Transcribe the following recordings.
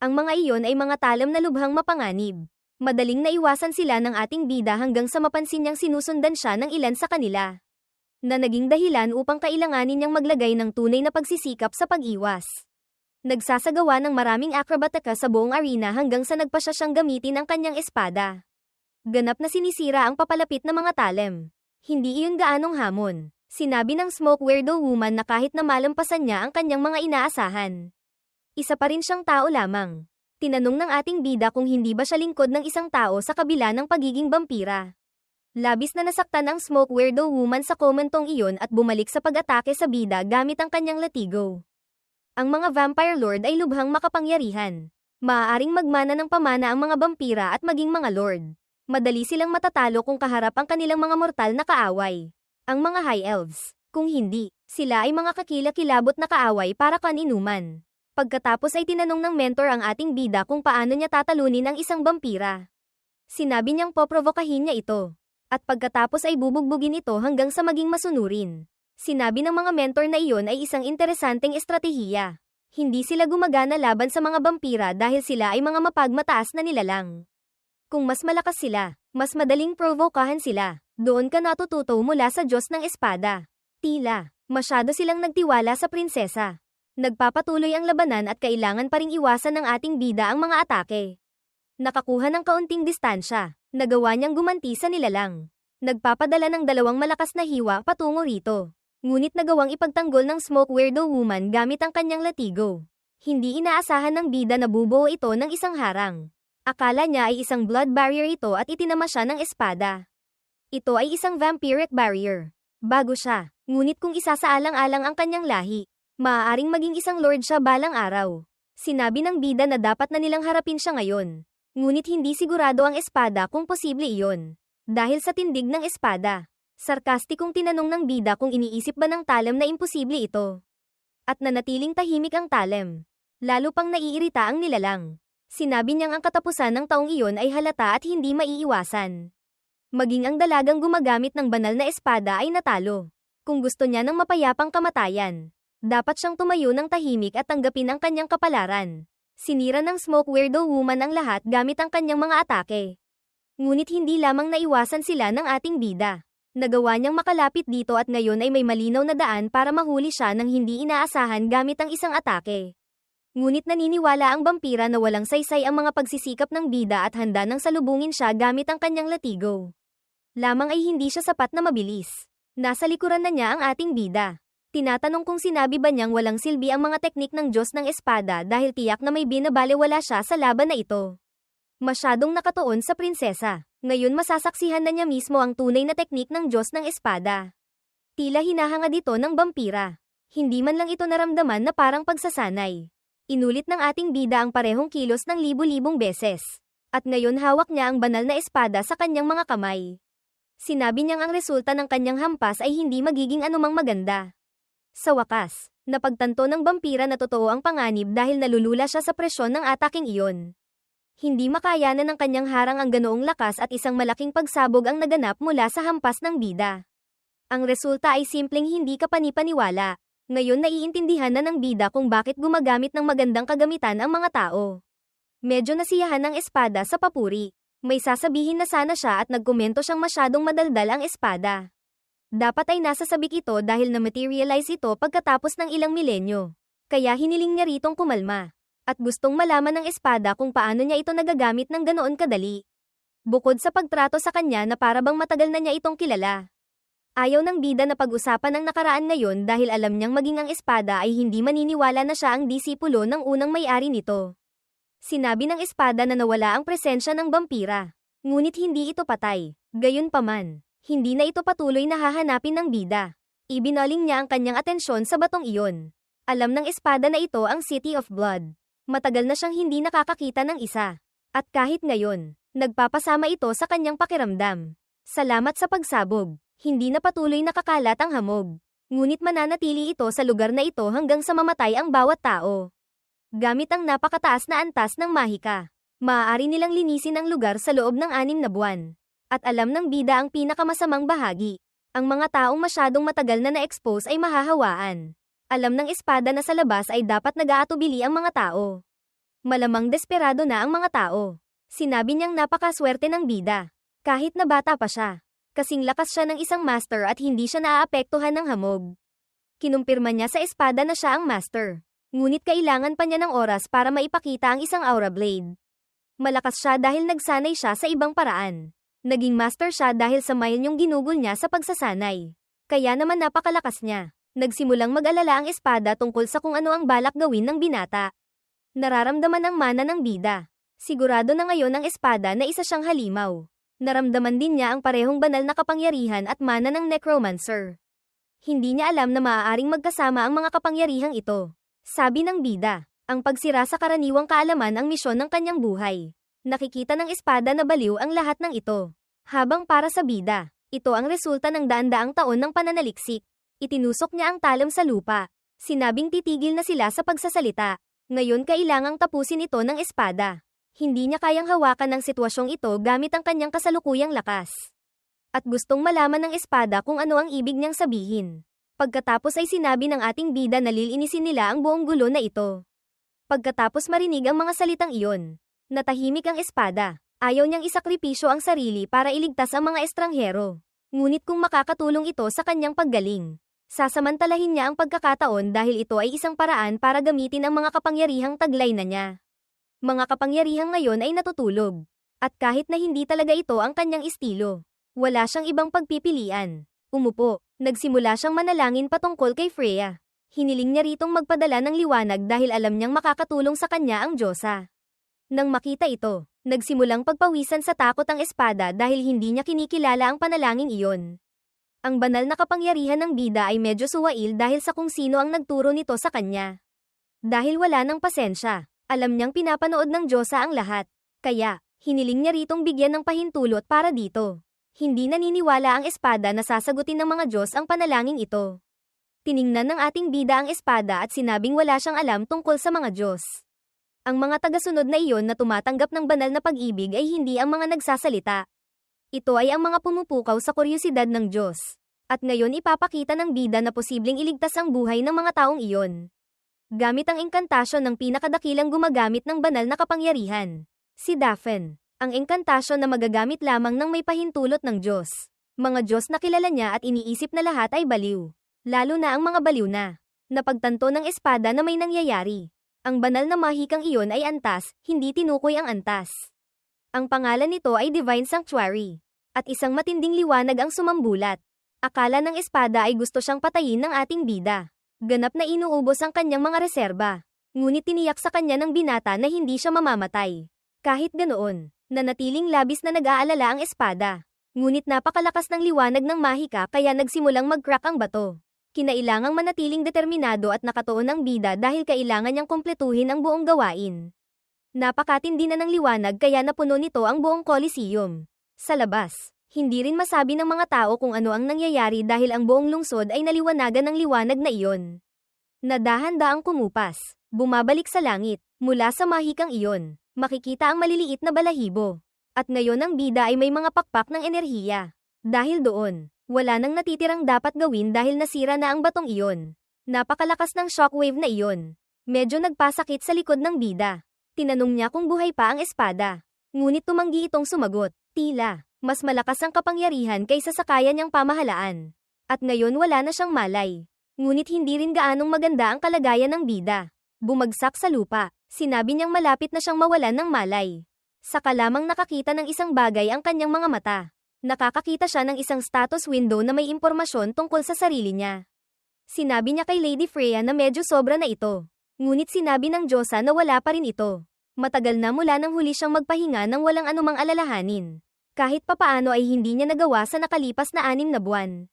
Ang mga iyon ay mga talam na lubhang mapanganib. Madaling naiwasan sila ng ating bida hanggang sa mapansin niyang sinusundan siya ng ilan sa kanila. Na naging dahilan upang kailanganin niyang maglagay ng tunay na pagsisikap sa pag-iwas. Nagsasagawa ng maraming akrobatika sa buong arena hanggang sa nagpasya siyang gamitin ang kanyang espada. Ganap na sinisira ang papalapit na mga talem. Hindi iyon gaanong hamon. Sinabi ng Smoke Weirdo Woman na kahit na malampasan niya ang kanyang mga inaasahan. Isa pa rin siyang tao lamang. Tinanong ng ating bida kung hindi ba siya lingkod ng isang tao sa kabila ng pagiging vampira. Labis na nasaktan ang Smoke Weirdo Woman sa komentong iyon at bumalik sa pag-atake sa bida gamit ang kanyang latigo. Ang mga Vampire Lord ay lubhang makapangyarihan. Maaaring magmana ng pamana ang mga vampira at maging mga lord. Madali silang matatalo kung kaharap ang kanilang mga mortal na kaaway. Ang mga High Elves, kung hindi, sila ay mga kakilakilabot na kaaway para kaninuman. Pagkatapos ay tinanong ng mentor ang ating bida kung paano niya tatalunin ang isang vampira. Sinabi niyang poprovokahin niya ito. At pagkatapos ay bubugbugin ito hanggang sa maging masunurin. Sinabi ng mga mentor na iyon ay isang interesanteng estratehiya. Hindi sila gumagana laban sa mga vampira dahil sila ay mga mapagmataas na nilalang. Kung mas malakas sila, mas madaling provokahan sila. Doon ka natututo mula sa Diyos ng Espada. Tila, masyado silang nagtiwala sa prinsesa. Nagpapatuloy ang labanan at kailangan pa ring iwasan ng ating bida ang mga atake. Nakakuha ng kaunting distansya. Nagawa niyang gumanti sa nilalang. Nagpapadala ng dalawang malakas na hiwa patungo rito. Ngunit nagawang ipagtanggol ng Smoke Weirdo Woman gamit ang kanyang latigo. Hindi inaasahan ng bida na bubuo ito ng isang harang. Akala niya ay isang blood barrier ito at itinama siya ng espada. Ito ay isang vampiric barrier. Bago siya, ngunit kung isasaalang-alang ang kanyang lahi, maaaring maging isang lord siya balang araw. Sinabi ng bida na dapat na nilang harapin siya ngayon. Ngunit hindi sigurado ang espada kung posible iyon. Dahil sa tindig ng espada. Sarkastikong tinanong ng bida kung iniisip ba ng talem na imposible ito. At nanatiling tahimik ang talem. Lalo pang naiirita ang nilalang. Sinabi niyang ang katapusan ng taong iyon ay halata at hindi maiiwasan. Maging ang dalagang gumagamit ng banal na espada ay natalo. Kung gusto niya ng mapayapang kamatayan, dapat siyang tumayo ng tahimik at tanggapin ang kanyang kapalaran. Sinira ng Smoke Weirdo Woman ang lahat gamit ang kanyang mga atake. Ngunit hindi lamang naiwasan sila ng ating bida. Nagawa niyang makalapit dito at ngayon ay may malinaw na daan para mahuli siya nang hindi inaasahan gamit ang isang atake. Ngunit naniniwala ang vampira na walang saysay ang mga pagsisikap ng bida at handa nang salubungin siya gamit ang kanyang latigo. Lamang ay hindi siya sapat na mabilis. Nasa likuran na niya ang ating bida. Tinatanong kung sinabi ba niyang walang silbi ang mga teknik ng Diyos ng Espada dahil tiyak na may binabalewala siya sa laban na ito. Masyadong nakatuon sa prinsesa. Ngayon masasaksihan na niya mismo ang tunay na teknik ng Diyos ng Espada. Tila hinahangad ito ng vampira. Hindi man lang ito naramdaman na parang pagsasanay. Inulit ng ating bida ang parehong kilos ng libu-libong beses. At ngayon hawak niya ang banal na espada sa kanyang mga kamay. Sinabi niyang ang resulta ng kanyang hampas ay hindi magiging anumang maganda. Sa wakas, napagtanto ng vampira na totoo ang panganib dahil nalulula siya sa presyon ng ataking iyon. Hindi makayanan ng kanyang harang ang ganoong lakas at isang malaking pagsabog ang naganap mula sa hampas ng bida. Ang resulta ay simpleng hindi kapanipaniwala. Ngayon naiintindihan na ng bida kung bakit gumagamit ng magandang kagamitan ang mga tao. Medyo nasiyahan ng espada sa papuri. May sasabihin na sana siya at nagkomento siyang masyadong madaldal ang espada. Dapat ay nasa sabik ito dahil na-materialize ito pagkatapos ng ilang milenyo. Kaya hiniling niya ritong kumalma. At gustong malaman ng espada kung paano niya ito nagagamit ng ganoon kadali. Bukod sa pagtrato sa kanya na parabang matagal na niya itong kilala. Ayaw ng bida na pag-usapan ang nakaraan ngayon dahil alam niyang maging ang espada ay hindi maniniwala na siya ang disipulo ng unang may-ari nito. Sinabi ng espada na nawala ang presensya ng vampira. Ngunit hindi ito patay. Gayunpaman, hindi na ito patuloy na hahanapin ng bida. Ibinaling niya ang kanyang atensyon sa batong iyon. Alam ng espada na ito ang City of Blood. Matagal na siyang hindi nakakakita ng isa. At kahit ngayon, nagpapasama ito sa kanyang pakiramdam. Salamat sa pagsabog. Hindi na patuloy nakakalat ang hamog. Ngunit mananatili ito sa lugar na ito hanggang sa mamatay ang bawat tao. Gamit ang napakataas na antas ng mahika, maaari nilang linisin ang lugar sa loob ng 6 na buwan. At alam ng bida ang pinakamasamang bahagi. Ang mga taong masyadong matagal na na-expose ay mahahawaan. Alam ng espada na sa labas ay dapat nag-aatubili ang mga tao. Malamang desperado na ang mga tao. Sinabi niyang napakaswerte ng bida. Kahit na bata pa siya. Kasing lakas siya ng isang master at hindi siya naaapektuhan ng hamog. Kinumpirma niya sa espada na siya ang master. Ngunit kailangan pa niya ng oras para maipakita ang isang aura blade. Malakas siya dahil nagsanay siya sa ibang paraan. Naging master siya dahil sa mail yung ginugol niya sa pagsasanay. Kaya naman napakalakas niya. Nagsimulang mag-alala ang espada tungkol sa kung ano ang balak gawin ng binata. Nararamdaman ang mana ng bida. Sigurado na ngayon ang espada na isa siyang halimaw. Naramdaman din niya ang parehong banal na kapangyarihan at mana ng necromancer. Hindi niya alam na maaaring magkasama ang mga kapangyarihang ito. Sabi ng bida, ang pagsira sa karaniwang kaalaman ang misyon ng kanyang buhay. Nakikita ng espada na baliw ang lahat ng ito. Habang para sa bida, ito ang resulta ng daan-daang taon ng pananaliksik. Itinusok niya ang talam sa lupa. Sinabing titigil na sila sa pagsasalita. Ngayon kailangang tapusin ito ng espada. Hindi niya kayang hawakan ang sitwasyong ito gamit ang kanyang kasalukuyang lakas. At gustong malaman ng espada kung ano ang ibig niyang sabihin. Pagkatapos ay sinabi ng ating bida na lilinisin nila ang buong gulo na ito. Pagkatapos marinig ang mga salitang iyon, natahimik ang espada. Ayaw niyang isakripisyo ang sarili para iligtas ang mga estranghero. Ngunit kung makakatulong ito sa kanyang paggaling, sasamantalahin niya ang pagkakataon dahil ito ay isang paraan para gamitin ang mga kapangyarihang taglay na niya. Mga kapangyarihang ngayon ay natutulog. At kahit na hindi talaga ito ang kanyang estilo, wala siyang ibang pagpipilian. Umupo, nagsimula siyang manalangin patungkol kay Freya. Hiniling niya ritong magpadala ng liwanag dahil alam niyang makakatulong sa kanya ang Diyosa. Nang makita ito, nagsimulang pagpawisan sa takot ang espada dahil hindi niya kinikilala ang panalangin iyon. Ang banal na kapangyarihan ng bida ay medyo suwail dahil sa kung sino ang nagturo nito sa kanya. Dahil wala ng pasensya, alam niyang pinapanood ng Diyosa ang lahat. Kaya, hiniling niya ritong bigyan ng pahintulot para dito. Hindi naniniwala ang espada na sasagutin ng mga Diyos ang panalangin ito. Tiningnan ng ating bida ang espada at sinabing wala siyang alam tungkol sa mga Diyos. Ang mga tagasunod na iyon na tumatanggap ng banal na pag-ibig ay hindi ang mga nagsasalita. Ito ay ang mga pumupukaw sa kuryosidad ng Diyos. At ngayon ipapakita ng bida na posibleng iligtas ang buhay ng mga taong iyon. Gamit ang engkantasyon ng pinakadakilang gumagamit ng banal na kapangyarihan. Si Daphne. Ang engkantasyon na magagamit lamang ng may pahintulot ng Diyos. Mga Diyos na kilala niya at iniisip na lahat ay baliw. Lalo na ang mga baliw na. Napagtanto ng espada na may nangyayari. Ang banal na mahikang iyon ay antas, hindi tinukoy ang antas. Ang pangalan nito ay Divine Sanctuary. At isang matinding liwanag ang sumambulat. Akala ng espada ay gusto siyang patayin ng ating bida. Ganap na inuubos ang kanyang mga reserba. Ngunit tiniyak sa kanya ng binata na hindi siya mamamatay. Kahit ganoon, nanatiling labis na nag-aalala ang espada. Ngunit napakalakas ng liwanag ng mahika kaya nagsimulang mag-crack ang bato. Kinailangang manatiling determinado at nakatuon ang bida dahil kailangan niyang kumpletuhin ang buong gawain. Napakatindi na ng liwanag kaya napuno nito ang buong Coliseum. Sa labas, hindi rin masabi ng mga tao kung ano ang nangyayari dahil ang buong lungsod ay naliwanagan ng liwanag na iyon. Nadahan-daang kumupas, bumabalik sa langit, mula sa mahikang iyon, makikita ang maliliit na balahibo. At ngayon ang bida ay may mga pakpak ng enerhiya. Dahil doon, wala nang natitirang dapat gawin dahil nasira na ang batong iyon. Napakalakas ng shockwave na iyon. Medyo nagpasakit sa likod ng bida. Tinanong niya kung buhay pa ang espada. Ngunit tumanggi itong sumagot. Tila, mas malakas ang kapangyarihan kaysa sa kaya niyang pamahalaan. At ngayon wala na siyang malay. Ngunit hindi rin gaanong maganda ang kalagayan ng bida. Bumagsak sa lupa. Sinabi niyang malapit na siyang mawalan ng malay. Saka lamang nakakita ng isang bagay ang kanyang mga mata. Nakakakita siya ng isang status window na may impormasyon tungkol sa sarili niya. Sinabi niya kay Lady Freya na medyo sobra na ito. Ngunit sinabi ng Diyosa na wala pa rin ito. Matagal na mula nang huli siyang magpahinga nang walang anumang alalahanin. Kahit papaano ay hindi niya nagawa sa nakalipas na 6 na buwan.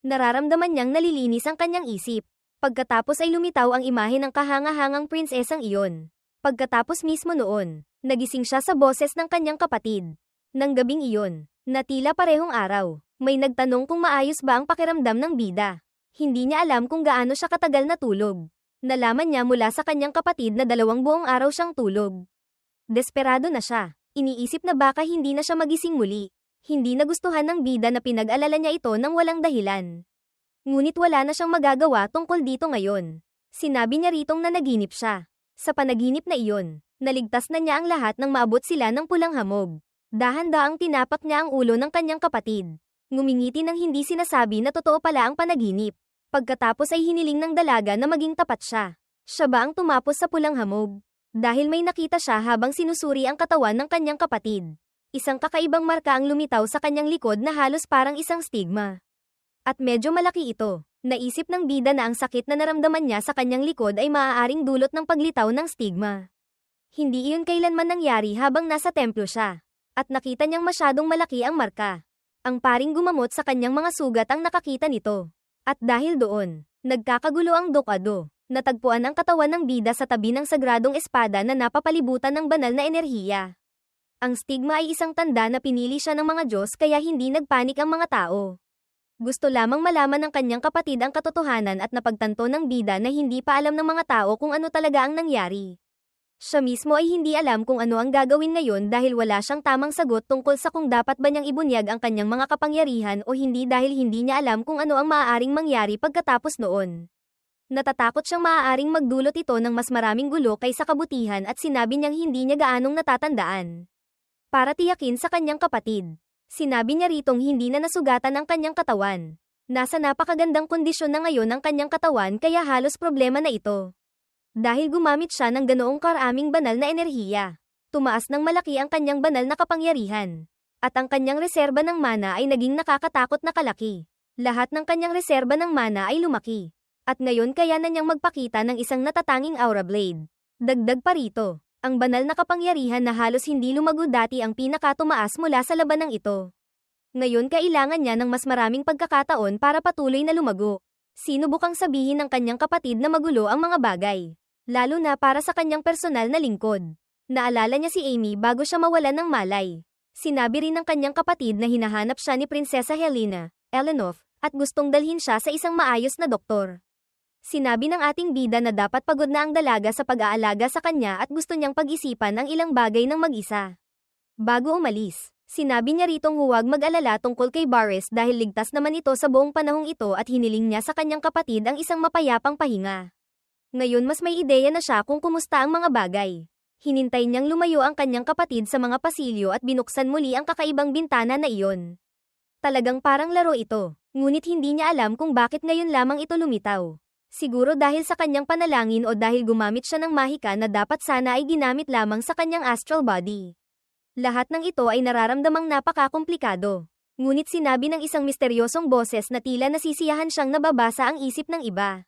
Nararamdaman niyang nalilinis ang kanyang isip. Pagkatapos ay lumitaw ang imahe ng kahanga-hangang prinsesang iyon. Pagkatapos mismo noon, nagising siya sa boses ng kanyang kapatid. Nang gabing iyon, na tila parehong araw, may nagtanong kung maayos ba ang pakiramdam ng bida. Hindi niya alam kung gaano siya katagal natulog. Nalaman niya mula sa kanyang kapatid na 2 buong araw siyang tulog. Desperado na siya. Iniisip na baka hindi na siya magising muli. Hindi nagustuhan ng bida na pinag-alala niya ito nang walang dahilan. Ngunit wala na siyang magagawa tungkol dito ngayon. Sinabi niya ritong nanaginip siya. Sa panaginip na iyon, naligtas na niya ang lahat nang maabot sila ng pulang hamog. Dahan-daang tinapak niya ang ulo ng kanyang kapatid. Ngumingiti nang hindi sinasabi na totoo pala ang panaginip. Pagkatapos ay hiniling ng dalaga na maging tapat siya. Siya ba ang tumapos sa pulang hamog? Dahil may nakita siya habang sinusuri ang katawan ng kanyang kapatid. Isang kakaibang marka ang lumitaw sa kanyang likod na halos parang isang stigma. At medyo malaki ito. Naisip ng bida na ang sakit na naramdaman niya sa kanyang likod ay maaaring dulot ng paglitaw ng stigma. Hindi iyon kailanman nangyari habang nasa templo siya. At nakita niyang masyadong malaki ang marka. Ang paring gumamot sa kanyang mga sugat ang nakakita nito. At dahil doon, nagkakagulo ang dokado. Natagpuan ang katawan ng bida sa tabi ng sagradong espada na napapalibutan ng banal na enerhiya. Ang stigma ay isang tanda na pinili siya ng mga Diyos kaya hindi nagpanik ang mga tao. Gusto lamang malaman ng kanyang kapatid ang katotohanan at napagtanto ng bida na hindi pa alam ng mga tao kung ano talaga ang nangyari. Siya mismo ay hindi alam kung ano ang gagawin ngayon dahil wala siyang tamang sagot tungkol sa kung dapat ba niyang ibunyag ang kanyang mga kapangyarihan o hindi dahil hindi niya alam kung ano ang maaaring mangyari pagkatapos noon. Natatakot siyang maaaring magdulot ito ng mas maraming gulo kaysa kabutihan at sinabi niyang hindi niya gaanong natatandaan. Para tiyakin sa kanyang kapatid. Sinabi niya ritong hindi na nasugatan ang kanyang katawan. Nasa napakagandang kondisyon na ngayon ang kanyang katawan kaya halos problema na ito. Dahil gumamit siya ng ganoong karaming banal na enerhiya. Tumaas ng malaki ang kanyang banal na kapangyarihan. At ang kanyang reserba ng mana ay naging nakakatakot na kalaki. Lahat ng kanyang reserba ng mana ay lumaki. At ngayon kaya na niyang magpakita ng isang natatanging aura blade. Dagdag pa rito. Ang banal na kapangyarihan na halos hindi lumago dati ang pinakatumaas mula sa labanang ito. Ngayon kailangan niya ng mas maraming pagkakataon para patuloy na lumago. Sinubukang sabihin ng kanyang kapatid na magulo ang mga bagay. Lalo na para sa kanyang personal na lingkod. Naalala niya si Amy bago siya mawalan ng malay. Sinabi rin ng kanyang kapatid na hinahanap siya ni Prinsesa Helena, Elenov, at gustong dalhin siya sa isang maayos na doktor. Sinabi ng ating bida na dapat pagod na ang dalaga sa pag-aalaga sa kanya at gusto niyang pag-isipan ang ilang bagay ng mag-isa. Bago umalis, sinabi niya ritong huwag mag-alala tungkol kay Baris dahil ligtas naman ito sa buong panahong ito at hiniling niya sa kanyang kapatid ang isang mapayapang pahinga. Ngayon mas may ideya na siya kung kumusta ang mga bagay. Hinintay niyang lumayo ang kanyang kapatid sa mga pasilyo at binuksan muli ang kakaibang bintana na iyon. Talagang parang laro ito, ngunit hindi niya alam kung bakit ngayon lamang ito lumitaw. Siguro dahil sa kanyang panalangin o dahil gumamit siya ng mahika na dapat sana ay ginamit lamang sa kanyang astral body. Lahat ng ito ay nararamdamang napakakomplikado. Ngunit sinabi ng isang misteryosong boses na tila nasisiyahan siyang nababasa ang isip ng iba.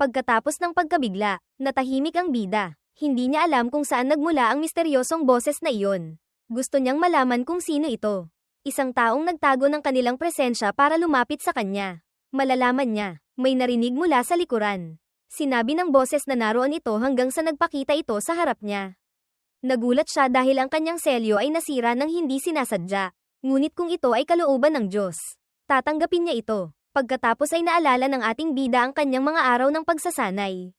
Pagkatapos ng pagkabigla, natahimik ang bida. Hindi niya alam kung saan nagmula ang misteryosong boses na iyon. Gusto niyang malaman kung sino ito. Isang taong nagtago ng kanilang presensya para lumapit sa kanya. Malalaman niya. May narinig mula sa likuran. Sinabi ng boses na naroon ito hanggang sa nagpakita ito sa harap niya. Nagulat siya dahil ang kanyang selyo ay nasira ng hindi sinasadya. Ngunit kung ito ay kalooban ng Diyos, tatanggapin niya ito. Pagkatapos ay naalala ng ating bida ang kanyang mga araw ng pagsasanay.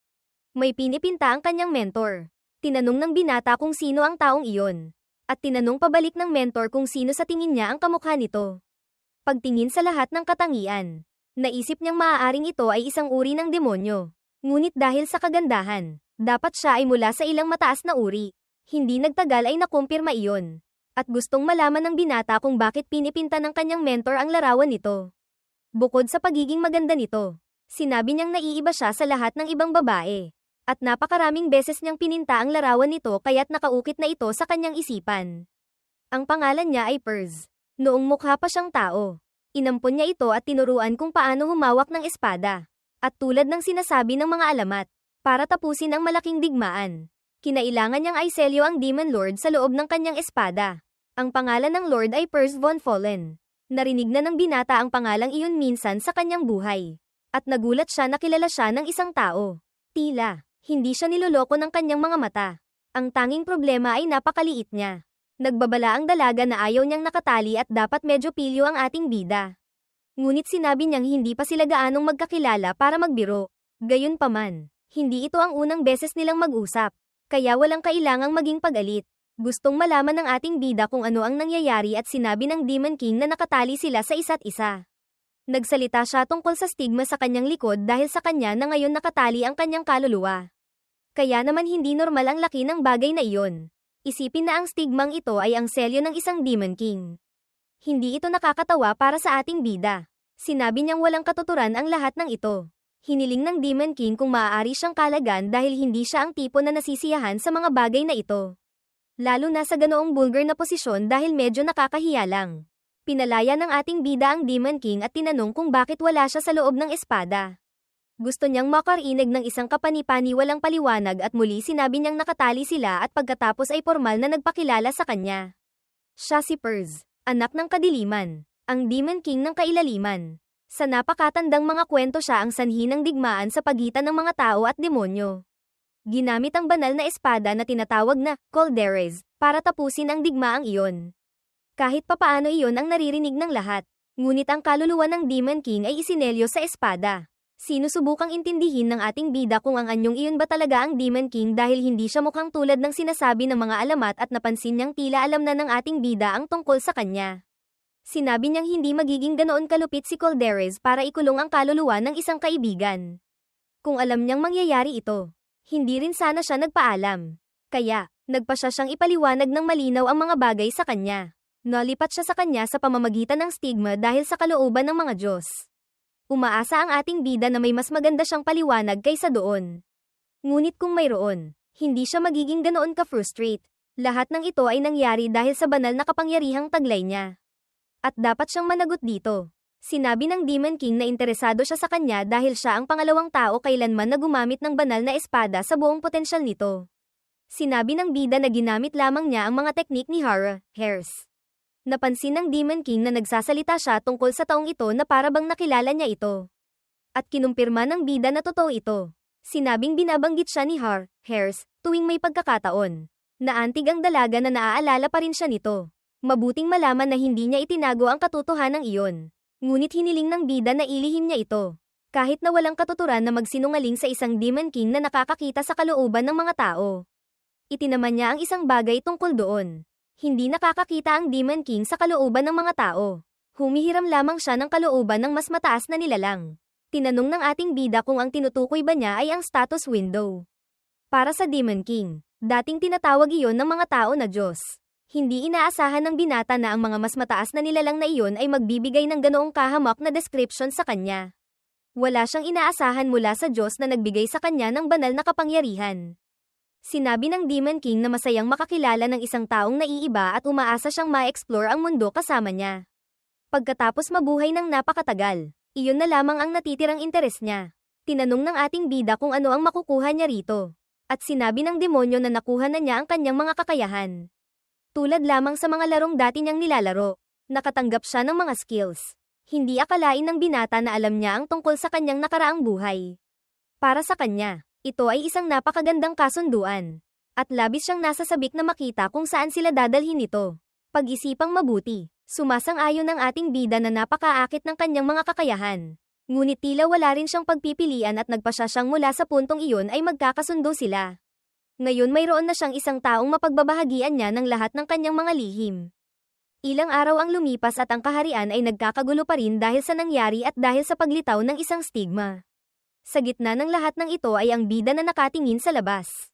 May pinipinta ang kanyang mentor. Tinanong ng binata kung sino ang taong iyon. At tinanong pabalik ng mentor kung sino sa tingin niya ang kamukha nito. Pagtingin sa lahat ng katangian. Naisip niyang maaaring ito ay isang uri ng demonyo. Ngunit dahil sa kagandahan, dapat siya ay mula sa ilang mataas na uri. Hindi nagtagal ay nakumpirma iyon. At gustong malaman ng binata kung bakit pinipinta ng kanyang mentor ang larawan nito. Bukod sa pagiging maganda nito, sinabi niyang naiiba siya sa lahat ng ibang babae. At napakaraming beses niyang pininta ang larawan nito kaya't nakaukit na ito sa kanyang isipan. Ang pangalan niya ay Perz. Noong mukha pa siyang tao. Inampon niya ito at tinuruan kung paano humawak ng espada. At tulad ng sinasabi ng mga alamat, para tapusin ang malaking digmaan, kinailangan niyang aiselyo ang Demon Lord sa loob ng kanyang espada. Ang pangalan ng Lord ay Perz von Fallen. Narinig na ng binata ang pangalang iyon minsan sa kanyang buhay. At nagulat siya na kilala siya ng isang tao. Tila, hindi siya niloloko ng kanyang mga mata. Ang tanging problema ay napakaliit niya. Nagbabala ang dalaga na ayaw niyang nakatali at dapat medyo pilyo ang ating bida. Ngunit sinabi niyang hindi pa sila gaanong magkakilala para magbiro. Gayunpaman, hindi ito ang unang beses nilang mag-usap. Kaya walang kailangang maging pag-alit. Gustong malaman ng ating bida kung ano ang nangyayari at sinabi ng Demon King na nakatali sila sa isa't isa. Nagsalita siya tungkol sa stigma sa kanyang likod dahil sa kanya na ngayon nakatali ang kanyang kaluluwa. Kaya naman hindi normal ang laki ng bagay na iyon. Isipin na ang stigmang ito ay ang selyo ng isang Demon King. Hindi ito nakakatawa para sa ating bida. Sinabi niyang walang katuturan ang lahat ng ito. Hiniling ng Demon King kung maaari siyang kalagan dahil hindi siya ang tipo na nasisiyahan sa mga bagay na ito. Lalo na sa ganoong bulgar na posisyon dahil medyo nakakahiya lang. Pinalaya ng ating bida ang Demon King at tinanong kung bakit wala siya sa loob ng espada. Gusto niyang makarinig ng isang kapani-paniwalang paliwanag at muli sinabi niyang nakatali sila at pagkatapos ay formal na nagpakilala sa kanya. Siya si Perz, anak ng kadiliman, ang Demon King ng kailaliman. Sa napakatandang mga kwento siya ang sanhi ng digmaan sa pagitan ng mga tao at demonyo. Ginamit ang banal na espada na tinatawag na Calderes para tapusin ang digmaang iyon. Kahit papaano iyon ang naririnig ng lahat, ngunit ang kaluluwa ng Demon King ay isinelyo sa espada. Sinusubukang intindihin ng ating bida kung ang anyong iyon ba talaga ang Demon King dahil hindi siya mukhang tulad ng sinasabi ng mga alamat at napansin niyang tila alam na ng ating bida ang tungkol sa kanya. Sinabi niyang hindi magiging ganoon kalupit si Calderes para ikulong ang kaluluwa ng isang kaibigan. Kung alam niyang mangyayari ito, hindi rin sana siya nagpaalam. Kaya, nagpa siya siyang ipaliwanag ng malinaw ang mga bagay sa kanya. Nalipat siya sa kanya sa pamamagitan ng stigma dahil sa kalooban ng mga Diyos. Umaasa ang ating bida na may mas maganda siyang paliwanag kaysa doon. Ngunit kung mayroon, hindi siya magiging ganoon ka-frustrate. Lahat ng ito ay nangyari dahil sa banal na kapangyarihang taglay niya. At dapat siyang managot dito. Sinabi ng Demon King na interesado siya sa kanya dahil siya ang pangalawang tao kailanman na gumamit ng banal na espada sa buong potensyal nito. Sinabi ng bida na ginamit lamang niya ang mga teknik ni Hers. Napansin ng Demon King na nagsasalita siya tungkol sa taong ito na parabang nakilala niya ito. At kinumpirma ng bida na totoo ito. Sinabing binabanggit siya ni Hers tuwing may pagkakataon. Naantig ang dalaga na naaalala pa rin siya nito. Mabuting malaman na hindi niya itinago ang katotohanan iyon. Ngunit hiniling ng bida na ilihim niya ito. Kahit na walang katuturan na magsinungaling sa isang Demon King na nakakakita sa kalooban ng mga tao. Itinaman niya ang isang bagay tungkol doon. Hindi nakakakita ang Demon King sa kalooban ng mga tao. Humihiram lamang siya ng kalooban ng mas mataas na nilalang. Tinanong ng ating bida kung ang tinutukoy ba niya ay ang status window. Para sa Demon King, dating tinatawag iyon ng mga tao na Diyos. Hindi inaasahan ng binata na ang mga mas mataas na nilalang na iyon ay magbibigay ng ganoong kahamak na description sa kanya. Wala siyang inaasahan mula sa Diyos na nagbigay sa kanya ng banal na kapangyarihan. Sinabi ng Demon King na masayang makakilala ng isang taong naiiba at umaasa siyang ma-explore ang mundo kasama niya. Pagkatapos mabuhay ng napakatagal, iyon na lamang ang natitirang interes niya. Tinanong ng ating bida kung ano ang makukuha niya rito. At sinabi ng demonyo na nakuha na niya ang kanyang mga kakayahan. Tulad lamang sa mga larong dati niyang nilalaro, nakatanggap siya ng mga skills. Hindi akalain ng binata na alam niya ang tungkol sa kanyang nakaraang buhay. Para sa kanya, ito ay isang napakagandang kasunduan. At labis siyang nasasabik na makita kung saan sila dadalhin ito. Pag-isipang mabuti, sumasang-ayon ang ating bida na napakaakit ng kanyang mga kakayahan. Ngunit tila wala rin siyang pagpipilian at nagpasya siyang mula sa puntong iyon ay magkakasundo sila. Ngayon mayroon na siyang isang taong mapagbabahagian niya ng lahat ng kanyang mga lihim. Ilang araw ang lumipas at ang kaharian ay nagkakagulo pa rin dahil sa nangyari at dahil sa paglitaw ng isang stigma. Sa gitna ng lahat ng ito ay ang bida na nakatingin sa labas.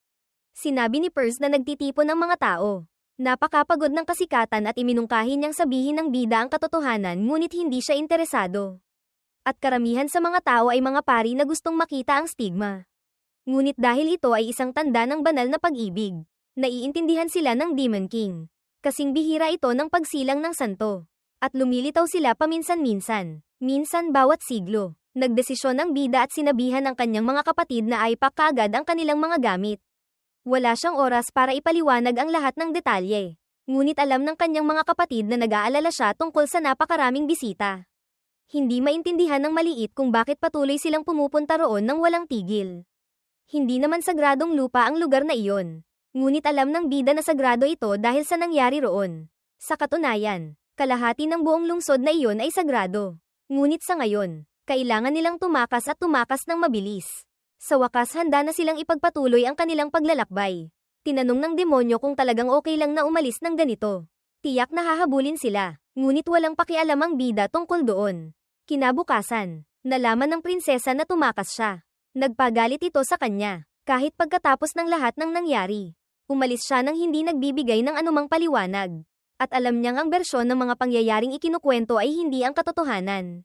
Sinabi ni Perz na nagtitipon ng mga tao. Napakapagod ng kasikatan at iminungkahi niyang sabihin ng bida ang katotohanan ngunit hindi siya interesado. At karamihan sa mga tao ay mga pari na gustong makita ang stigma. Ngunit dahil ito ay isang tanda ng banal na pag-ibig, naiintindihan sila ng Demon King. Kasing bihira ito ng pagsilang ng santo. At lumilitaw sila paminsan-minsan, minsan bawat siglo. Nagdesisyon ang bida at sinabihan ang kanyang mga kapatid na aipak kaagad ang kanilang mga gamit. Wala siyang oras para ipaliwanag ang lahat ng detalye. Ngunit alam ng kanyang mga kapatid na nag-aalala siya tungkol sa napakaraming bisita. Hindi maintindihan ng maliit kung bakit patuloy silang pumupunta roon ng walang tigil. Hindi naman sagradong lupa ang lugar na iyon. Ngunit alam ng bida na sagrado ito dahil sa nangyari roon. Sa katunayan, kalahati ng buong lungsod na iyon ay sagrado. Ngunit sa ngayon, kailangan nilang tumakas at tumakas ng mabilis. Sa wakas handa na silang ipagpatuloy ang kanilang paglalakbay. Tinanong ng demonyo kung talagang okay lang na umalis ng ganito. Tiyak na hahabulin sila, ngunit walang pakialam ang bida tungkol doon. Kinabukasan, nalaman ng prinsesa na tumakas siya. Nagpagalit ito sa kanya. Kahit pagkatapos ng lahat ng nangyari, umalis siya nang hindi nagbibigay ng anumang paliwanag. At alam niyang ang bersyon ng mga pangyayaring ikinukwento ay hindi ang katotohanan.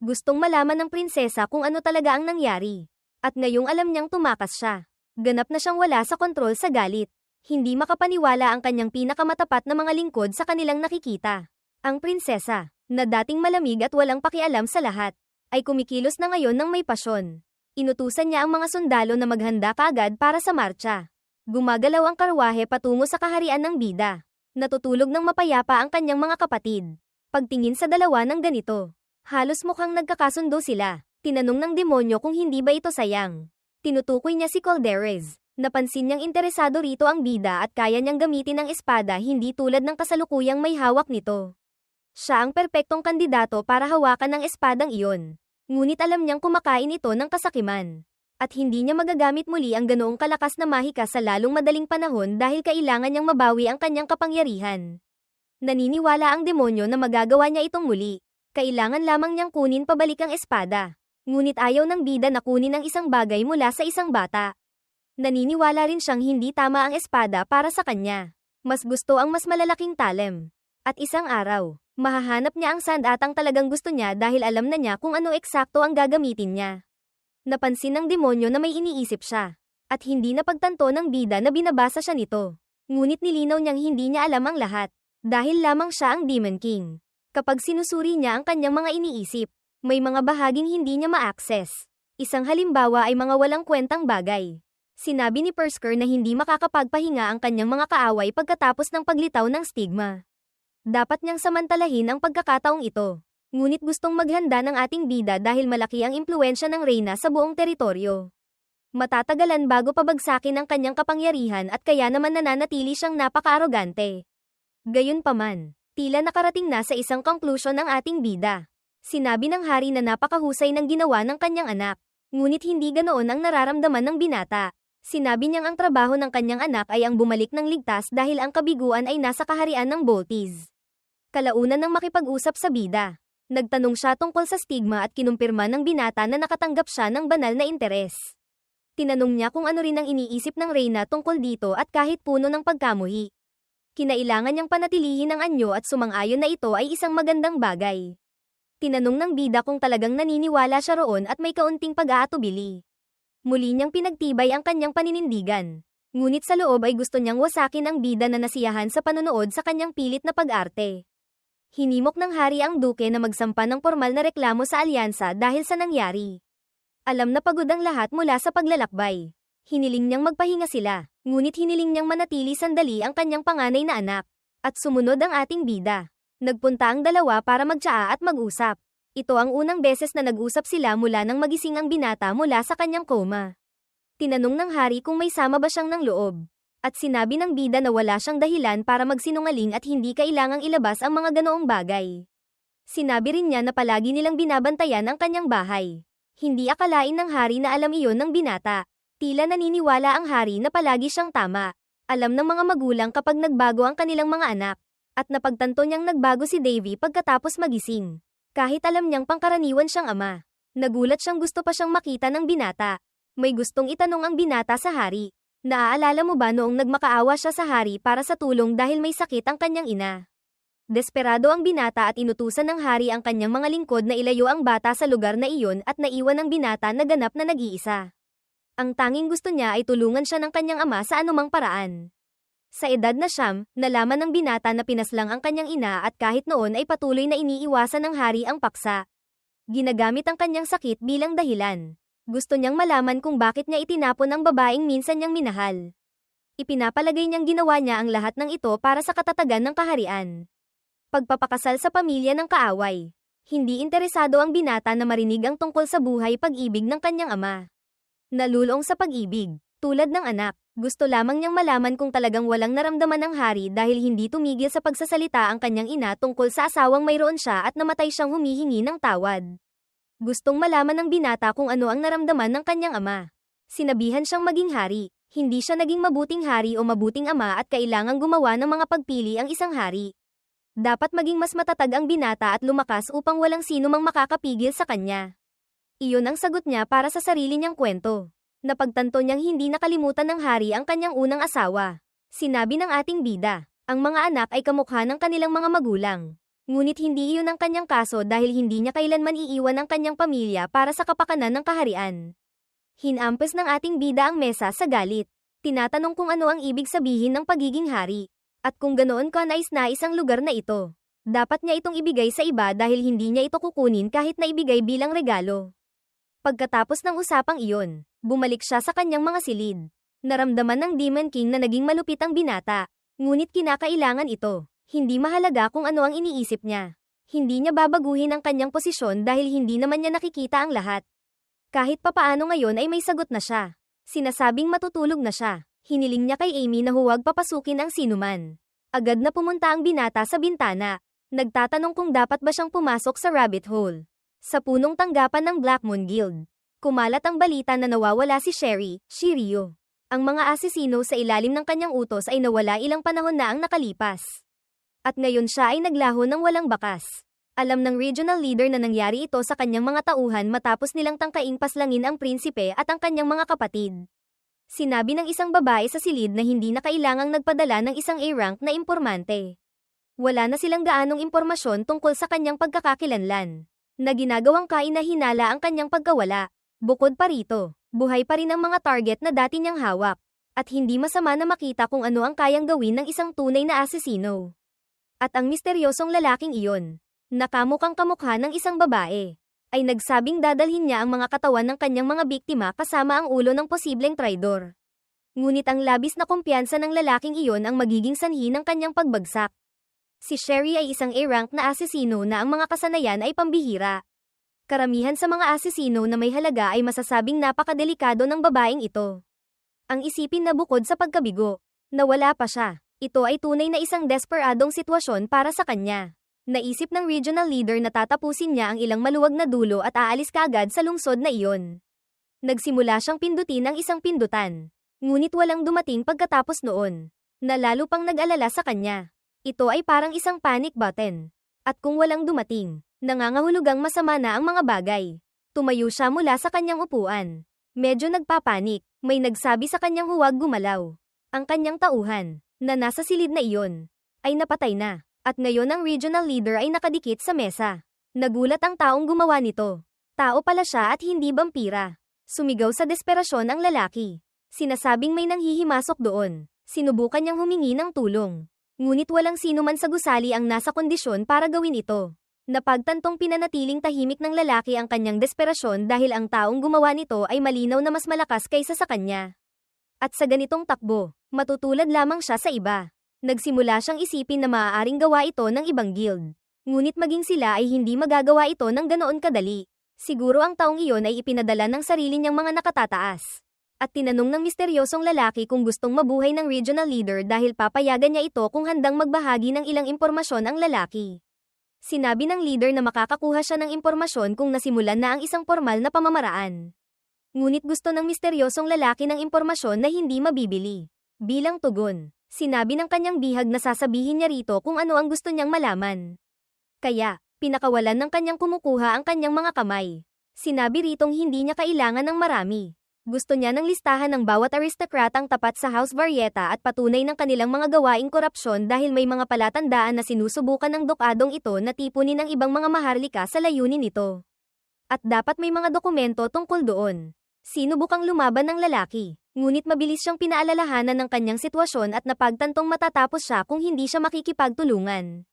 Gustong malaman ng prinsesa kung ano talaga ang nangyari. At ngayong alam niyang tumakas siya. Ganap na siyang wala sa kontrol sa galit. Hindi makapaniwala ang kanyang pinakamatapat na mga lingkod sa kanilang nakikita. Ang prinsesa, na dating malamig at walang pakialam sa lahat, ay kumikilos na ngayon ng may pasyon. Inutusan niya ang mga sundalo na maghanda kaagad para sa marcha. Gumagalaw ang karwahe patungo sa kaharian ng bida. Natutulog ng mapayapa ang kanyang mga kapatid. Pagtingin sa dalawa ng ganito, halos mukhang nagkakasundo sila. Tinanong ng demonyo kung hindi ba ito sayang. Tinutukoy niya si Calderes. Napansin niyang interesado rito ang bida at kaya niyang gamitin ang espada hindi tulad ng kasalukuyang may hawak nito. Siya ang perpektong kandidato para hawakan ang espadang iyon. Ngunit alam niyang kumakain ito ng kasakiman. At hindi niya magagamit muli ang ganoong kalakas na mahika sa lalong madaling panahon dahil kailangan niyang mabawi ang kanyang kapangyarihan. Naniniwala ang demonyo na magagawa niya itong muli. Kailangan lamang niyang kunin pabalik ang espada. Ngunit ayaw ng bida na kunin ang isang bagay mula sa isang bata. Naniniwala rin siyang hindi tama ang espada para sa kanya. Mas gusto ang mas malalaking talem. At isang araw, mahahanap niya ang sandatang talagang gusto niya dahil alam na niya kung ano eksakto ang gagamitin niya. Napansin ng demonyo na may iniisip siya. At hindi napagtanto ng bida na binabasa siya nito. Ngunit nilinaw niyang hindi niya alam ang lahat. Dahil lamang siya ang Demon King. Kapag sinusuri niya ang kanyang mga iniisip, may mga bahaging hindi niya ma-access. Isang halimbawa ay mga walang kwentang bagay. Sinabi ni Persker na hindi makakapagpahinga ang kanyang mga kaaway pagkatapos ng paglitaw ng stigma. Dapat niyang samantalahin ang pagkakataong ito. Ngunit gustong maghanda ng ating bida dahil malaki ang impluensya ng reyna sa buong teritoryo. Matatagalan bago pabagsakin ang kanyang kapangyarihan at kaya naman nananatili siyang napaka-arogante. Gayunpaman, tila nakarating na sa isang konklusyon ang ating bida. Sinabi ng hari na napakahusay ng ginawa ng kanyang anak. Ngunit hindi ganoon ang nararamdaman ng binata. Sinabi niyang ang trabaho ng kanyang anak ay ang bumalik ng ligtas dahil ang kabiguan ay nasa kaharian ng Boltiz. Kalaunan ng makipag-usap sa bida. Nagtanong siya tungkol sa stigma at kinumpirma ng binata na nakatanggap siya ng banal na interes. Tinanong niya kung ano rin ang iniisip ng reyna tungkol dito at kahit puno ng pagkamuhi. Kinailangan niyang panatilihin ang anyo at sumang-ayon na ito ay isang magandang bagay. Tinanong ng bida kung talagang naniniwala siya roon at may kaunting pag-aatubili. Muli niyang pinagtibay ang kanyang paninindigan. Ngunit sa loob ay gusto niyang wasakin ang bida na nasiyahan sa panonood sa kanyang pilit na pag-arte. Hinimok ng hari ang duke na magsampa ng formal na reklamo sa alyansa dahil sa nangyari. Alam na pagod ang lahat mula sa paglalakbay. Hiniling niyang magpahinga sila, ngunit hiniling niyang manatili sandali ang kanyang panganay na anak. At sumunod ang ating bida. Nagpunta ang dalawa para magtsaa at mag-usap. Ito ang unang beses na nag-usap sila mula nang magising ang binata mula sa kanyang coma. Tinanong ng hari kung may sama ba siyang ng loob. At sinabi ng bida na wala siyang dahilan para magsinungaling at hindi kailangang ilabas ang mga ganoong bagay. Sinabi rin niya na palagi nilang binabantayan ang kanyang bahay. Hindi akalain ng hari na alam iyon ng binata. Tila naniniwala ang hari na palagi siyang tama. Alam ng mga magulang kapag nagbago ang kanilang mga anak. At napagtanto niyang nagbago si Davy pagkatapos magising. Kahit alam niyang pangkaraniwan siyang ama. Nagulat siyang gusto pa siyang makita ng binata. May gustong itanong ang binata sa hari. Naaalala mo ba noong nagmakaawa siya sa hari para sa tulong dahil may sakit ang kanyang ina? Desperado ang binata at inutusan ng hari ang kanyang mga lingkod na ilayo ang bata sa lugar na iyon at naiwan ang binata na ganap na nag-iisa. Ang tanging gusto niya ay tulungan siya ng kanyang ama sa anumang paraan. Sa edad na siyam, nalaman ng binata na pinaslang ang kanyang ina at kahit noon ay patuloy na iniiwasan ng hari ang paksa. Ginagamit ang kanyang sakit bilang dahilan. Gusto niyang malaman kung bakit niya itinapon ang babaeng minsan niyang minahal. Ipinapalagay niyang ginawa niya ang lahat ng ito para sa katatagan ng kaharian. Pagpapakasal sa pamilya ng kaaway. Hindi interesado ang binata na marinig ang tungkol sa buhay pag-ibig ng kanyang ama. Nalulong sa pag-ibig, tulad ng anak, gusto lamang niyang malaman kung talagang walang naramdaman ng hari dahil hindi tumigil sa pagsasalita ang kanyang ina tungkol sa asawang mayroon siya at namatay siyang humihingi ng tawad. Gustong malaman ng binata kung ano ang naramdaman ng kanyang ama. Sinabihan siyang maging hari, hindi siya naging mabuting hari o mabuting ama at kailangang gumawa ng mga pagpili ang isang hari. Dapat maging mas matatag ang binata at lumakas upang walang sino mang makakapigil sa kanya. Iyon ang sagot niya para sa sarili niyang kwento. Napagtanto niyang hindi nakalimutan ng hari ang kanyang unang asawa. Sinabi ng ating bida, ang mga anak ay kamukha ng kanilang mga magulang. Ngunit hindi iyon ang kanyang kaso dahil hindi niya kailanman iiwan ang kanyang pamilya para sa kapakanan ng kaharian. Hinampas ng ating bida ang mesa sa galit. Tinatanong kung ano ang ibig sabihin ng pagiging hari. At kung ganoon ka nais-nais ang lugar na ito. Dapat niya itong ibigay sa iba dahil hindi niya ito kukunin kahit na ibigay bilang regalo. Pagkatapos ng usapang iyon, bumalik siya sa kanyang mga silid. Naramdaman ng Demon King na naging malupit ang binata. Ngunit kinakailangan ito. Hindi mahalaga kung ano ang iniisip niya. Hindi niya babaguhin ang kanyang posisyon dahil hindi naman niya nakikita ang lahat. Kahit papaano ngayon ay may sagot na siya. Sinasabing matutulog na siya. Hiniling niya kay Amy na huwag papasukin ang sinuman. Agad na pumunta ang binata sa bintana. Nagtatanong kung dapat ba siyang pumasok sa rabbit hole. Sa punong tanggapan ng Black Moon Guild. Kumalat ang balita na nawawala si Sherry, Shiryu. Ang mga asesino sa ilalim ng kanyang utos ay nawala ilang panahon na ang nakalipas. At ngayon siya ay naglaho ng walang bakas. Alam ng regional leader na nangyari ito sa kanyang mga tauhan matapos nilang tangkaing paslangin ang prinsipe at ang kanyang mga kapatid. Sinabi ng isang babae sa silid na hindi na kailangang nagpadala ng isang A-rank na impormante. Wala na silang gaanong impormasyon tungkol sa kanyang pagkakakilanlan. Na ginagawang kainahinala ang kanyang pagkawala. Bukod pa rito, buhay pa rin ang mga target na dati niyang hawak. At hindi masama na makita kung ano ang kayang gawin ng isang tunay na asesino. At ang misteryosong lalaking iyon, nakamukhang kamukha ng isang babae, ay nagsabing dadalhin niya ang mga katawan ng kanyang mga biktima kasama ang ulo ng posibleng traidor. Ngunit ang labis na kumpiyansa ng lalaking iyon ang magiging sanhi ng kanyang pagbagsak. Si Sherry ay isang A-rank na asesino na ang mga kasanayan ay pambihira. Karamihan sa mga asesino na may halaga ay masasabing napakadelikado ng babaeng ito. Ang isipin na bukod sa pagkabigo, nawala pa siya. Ito ay tunay na isang desperadong sitwasyon para sa kanya. Naisip ng regional leader na tatapusin niya ang ilang maluwag na dulo at aalis kaagad sa lungsod na iyon. Nagsimula siyang pindutin ang isang pindutan. Ngunit walang dumating pagkatapos noon. Na lalo pang nag-alala sa kanya. Ito ay parang isang panic button. At kung walang dumating, nangangahulugang masama na ang mga bagay. Tumayo siya mula sa kanyang upuan. Medyo nagpapanik, may nagsabi sa kanyang huwag gumalaw. Ang kanyang tauhan, na nasa silid na iyon, ay napatay na. At ngayon ang regional leader ay nakadikit sa mesa. Nagulat ang taong gumawa nito. Tao pala siya at hindi vampira. Sumigaw sa desperasyon ang lalaki. Sinasabing may nanghihimasok doon. Sinubukan niyang humingi ng tulong. Ngunit walang sino man sa gusali ang nasa kondisyon para gawin ito. Napagtantong pinanatiling tahimik ng lalaki ang kanyang desperasyon dahil ang taong gumawa nito ay malinaw na mas malakas kaysa sa kanya. At sa ganitong takbo, matutulad lamang siya sa iba. Nagsimula siyang isipin na maaaring gawa ito ng ibang guild. Ngunit maging sila ay hindi magagawa ito ng ganoon kadali. Siguro ang taong iyon ay ipinadala ng sarili niyang mga nakatataas. At tinanong ng misteryosong lalaki kung gustong mabuhay ng regional leader dahil papayagan niya ito kung handang magbahagi ng ilang impormasyon ang lalaki. Sinabi ng leader na makakakuha siya ng impormasyon kung nasimulan na ang isang formal na pamamaraan. Ngunit gusto ng misteryosong lalaki ng impormasyon na hindi mabibili. Bilang tugon, sinabi ng kanyang bihag na sasabihin niya rito kung ano ang gusto niyang malaman. Kaya, pinakawalan ng kanyang kumukuha ang kanyang mga kamay. Sinabi ritong hindi niya kailangan ng marami. Gusto niya ng listahan ng bawat aristokratang tapat sa House Varieta at patunay ng kanilang mga gawaing korupsyon dahil may mga palatandaan na sinusubukan ng dokadong ito na tipunin ang ibang mga maharlika sa layunin nito. At dapat may mga dokumento tungkol doon. Sinubukang lumaban ng lalaki, ngunit mabilis siyang pinaalalahanan ng kanyang sitwasyon at napagtantong matatapos siya kung hindi siya makikipagtulungan.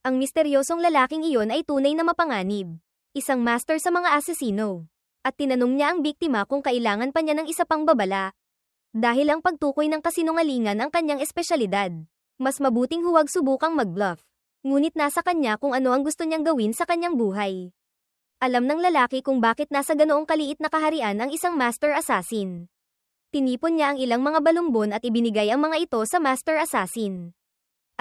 Ang misteryosong lalaking iyon ay tunay na mapanganib. Isang master sa mga asesino. At tinanong niya ang biktima kung kailangan pa niya ng isa pang babala. Dahil ang pagtukoy ng kasinungalingan ang kanyang espesyalidad. Mas mabuting huwag subukang mag-bluff. Ngunit nasa kanya kung ano ang gusto niyang gawin sa kanyang buhay. Alam ng lalaki kung bakit nasa ganoong kaliit na kaharian ang isang master assassin. Tinipon niya ang ilang mga balumbon at ibinigay ang mga ito sa master assassin.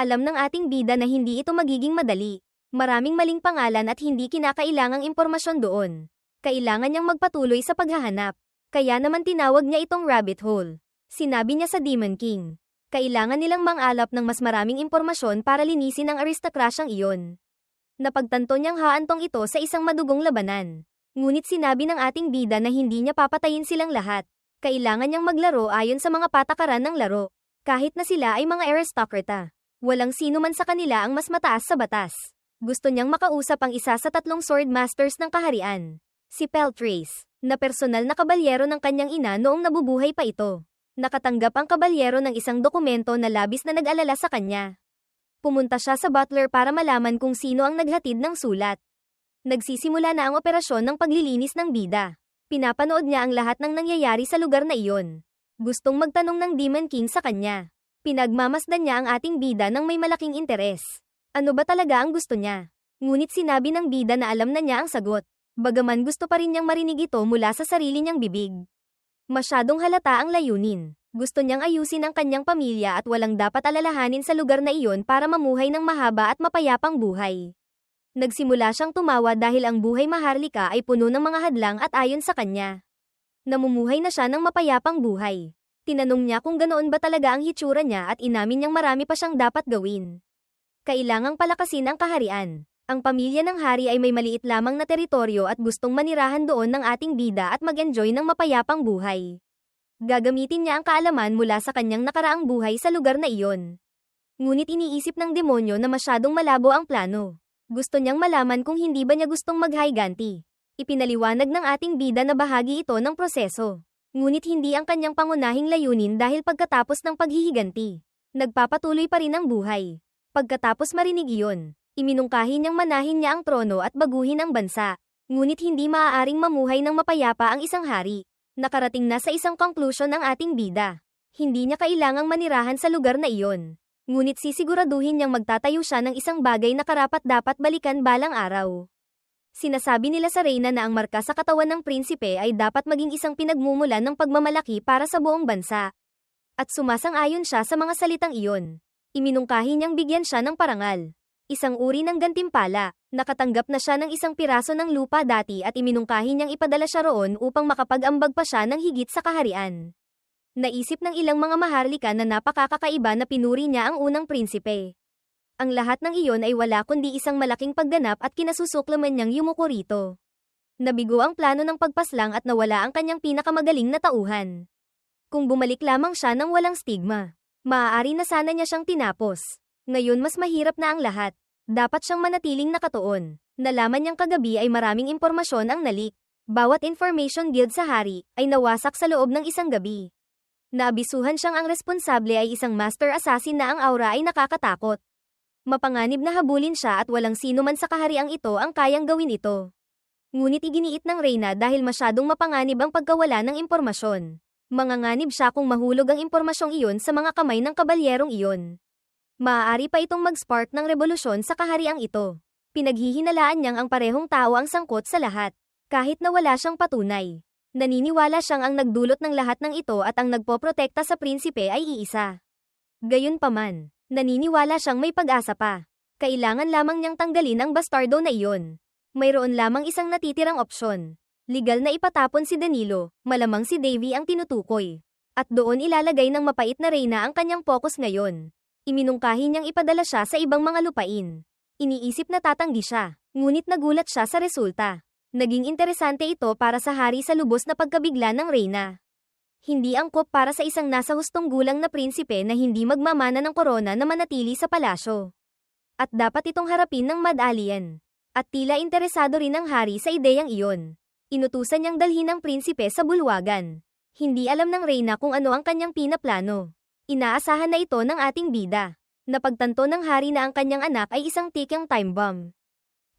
Alam ng ating bida na hindi ito magiging madali. Maraming maling pangalan at hindi kinakailangang impormasyon doon. Kailangan niyang magpatuloy sa paghahanap. Kaya naman tinawag niya itong rabbit hole. Sinabi niya sa Demon King. Kailangan nilang mangalap ng mas maraming impormasyon para linisin ang aristokrasyang iyon. Napagtanto niyang haantong ito sa isang madugong labanan. Ngunit sinabi ng ating bida na hindi niya papatayin silang lahat. Kailangan niyang maglaro ayon sa mga patakaran ng laro. Kahit na sila ay mga aristokrata. Walang sino man sa kanila ang mas mataas sa batas. Gusto niyang makausap ang isa sa 3 sword masters ng kaharian. Si Peltrace, na personal na kabalyero ng kanyang ina noong nabubuhay pa ito. Nakatanggap ang kabalyero ng isang dokumento na labis na nag-alala sa kanya. Pumunta siya sa butler para malaman kung sino ang naghatid ng sulat. Nagsisimula na ang operasyon ng paglilinis ng bida. Pinapanood niya ang lahat ng nangyayari sa lugar na iyon. Gustong magtanong ng Demon King sa kanya. Pinagmamasdan niya ang ating bida ng may malaking interes. Ano ba talaga ang gusto niya? Ngunit sinabi ng bida na alam na niya ang sagot. Bagaman gusto pa rin niyang marinig ito mula sa sarili niyang bibig. Masyadong halata ang layunin. Gusto niyang ayusin ang kanyang pamilya at walang dapat alalahanin sa lugar na iyon para mamuhay ng mahaba at mapayapang buhay. Nagsimula siyang tumawa dahil ang buhay maharlika ay puno ng mga hadlang at ayon sa kanya. Namumuhay na siya ng mapayapang buhay. Tinanong niya kung ganoon ba talaga ang hitsura niya at inamin niyang marami pa siyang dapat gawin. Kailangang palakasin ang kaharian. Ang pamilya ng hari ay may maliit lamang na teritoryo at gustong manirahan doon ng ating bida at mag-enjoy ng mapayapang buhay. Gagamitin niya ang kaalaman mula sa kanyang nakaraang buhay sa lugar na iyon. Ngunit iniisip ng demonyo na masyadong malabo ang plano. Gusto niyang malaman kung hindi ba niya gustong maghiganti. Ipinaliwanag ng ating bida na bahagi ito ng proseso. Ngunit hindi ang kanyang pangunahing layunin dahil pagkatapos ng paghihiganti, nagpapatuloy pa rin ang buhay. Pagkatapos marinig iyon, iminungkahi niyang manahin niya ang trono at baguhin ang bansa. Ngunit hindi maaaring mamuhay ng mapayapa ang isang hari. Nakarating na sa isang conclusion ang ating bida. Hindi niya kailangang manirahan sa lugar na iyon. Ngunit sisiguraduhin niyang magtatayo siya ng isang bagay na karapat-dapat balikan balang araw. Sinasabi nila sa reyna na ang marka sa katawan ng prinsipe ay dapat maging isang pinagmumulan ng pagmamalaki para sa buong bansa. At sumasang-ayon siya sa mga salitang iyon. Iminungkahi niyang bigyan siya ng parangal. Isang uri ng gantimpala. Nakatanggap na siya ng isang piraso ng lupa dati at iminungkahi niyang ipadala siya roon upang makapag-ambag pa siya ng higit sa kaharian. Naisip ng ilang mga maharlika na napakakakaiba na pinuri niya ang unang prinsipe. Ang lahat ng iyon ay wala kundi isang malaking pagganap at kinasusuklaman niyang yumuko rito. Nabigo ang plano ng pagpaslang at nawala ang kanyang pinakamagaling na tauhan. Kung bumalik lamang siya ng walang stigma, maaari na sana niya siyang tinapos. Ngayon mas mahirap na ang lahat. Dapat siyang manatiling nakatuon. Nalaman niyang kagabi ay maraming impormasyon ang nalik. Bawat information guild sa hari ay nawasak sa loob ng isang gabi. Naabisuhan siyang ang responsable ay isang master assassin na ang aura ay nakakatakot. Mapanganib na habulin siya at walang sino man sa kahariang ito ang kayang gawin ito. Ngunit iginiit ng reyna dahil masyadong mapanganib ang pagkawala ng impormasyon. Manganganib siya kung mahulog ang impormasyong iyon sa mga kamay ng kabalyerong iyon. Maaari pa itong mag-spark ng revolusyon sa kahariang ito. Pinaghihinalaan niyang ang parehong tao ang sangkot sa lahat, kahit na wala siyang patunay. Naniniwala siyang ang nagdulot ng lahat ng ito at ang nagpoprotekta sa prinsipe ay iisa. Gayunpaman, naniniwala siyang may pag-asa pa. Kailangan lamang niyang tanggalin ang bastardo na iyon. Mayroon lamang isang natitirang opsyon. Legal na ipatapon si Danilo, malamang si Davy ang tinutukoy. At doon ilalagay ng mapait na reyna ang kanyang focus ngayon. Iminungkahi niyang ipadala siya sa ibang mga lupain. Iniisip na tatanggi siya, ngunit nagulat siya sa resulta. Naging interesante ito para sa hari sa lubos na pagkabigla ng reyna. Hindi angkop para sa isang nasa hustong gulang na prinsipe na hindi magmamana ng korona na manatili sa palasyo. At dapat itong harapin ng Mad Alien. At tila interesado rin ang hari sa ideyang iyon. Inutusan niyang dalhin ang prinsipe sa bulwagan. Hindi alam ng reyna kung ano ang kanyang pinaplano. Inaasahan na ito ng ating bida. Napagtanto ng hari na ang kanyang anak ay isang ticking time bomb.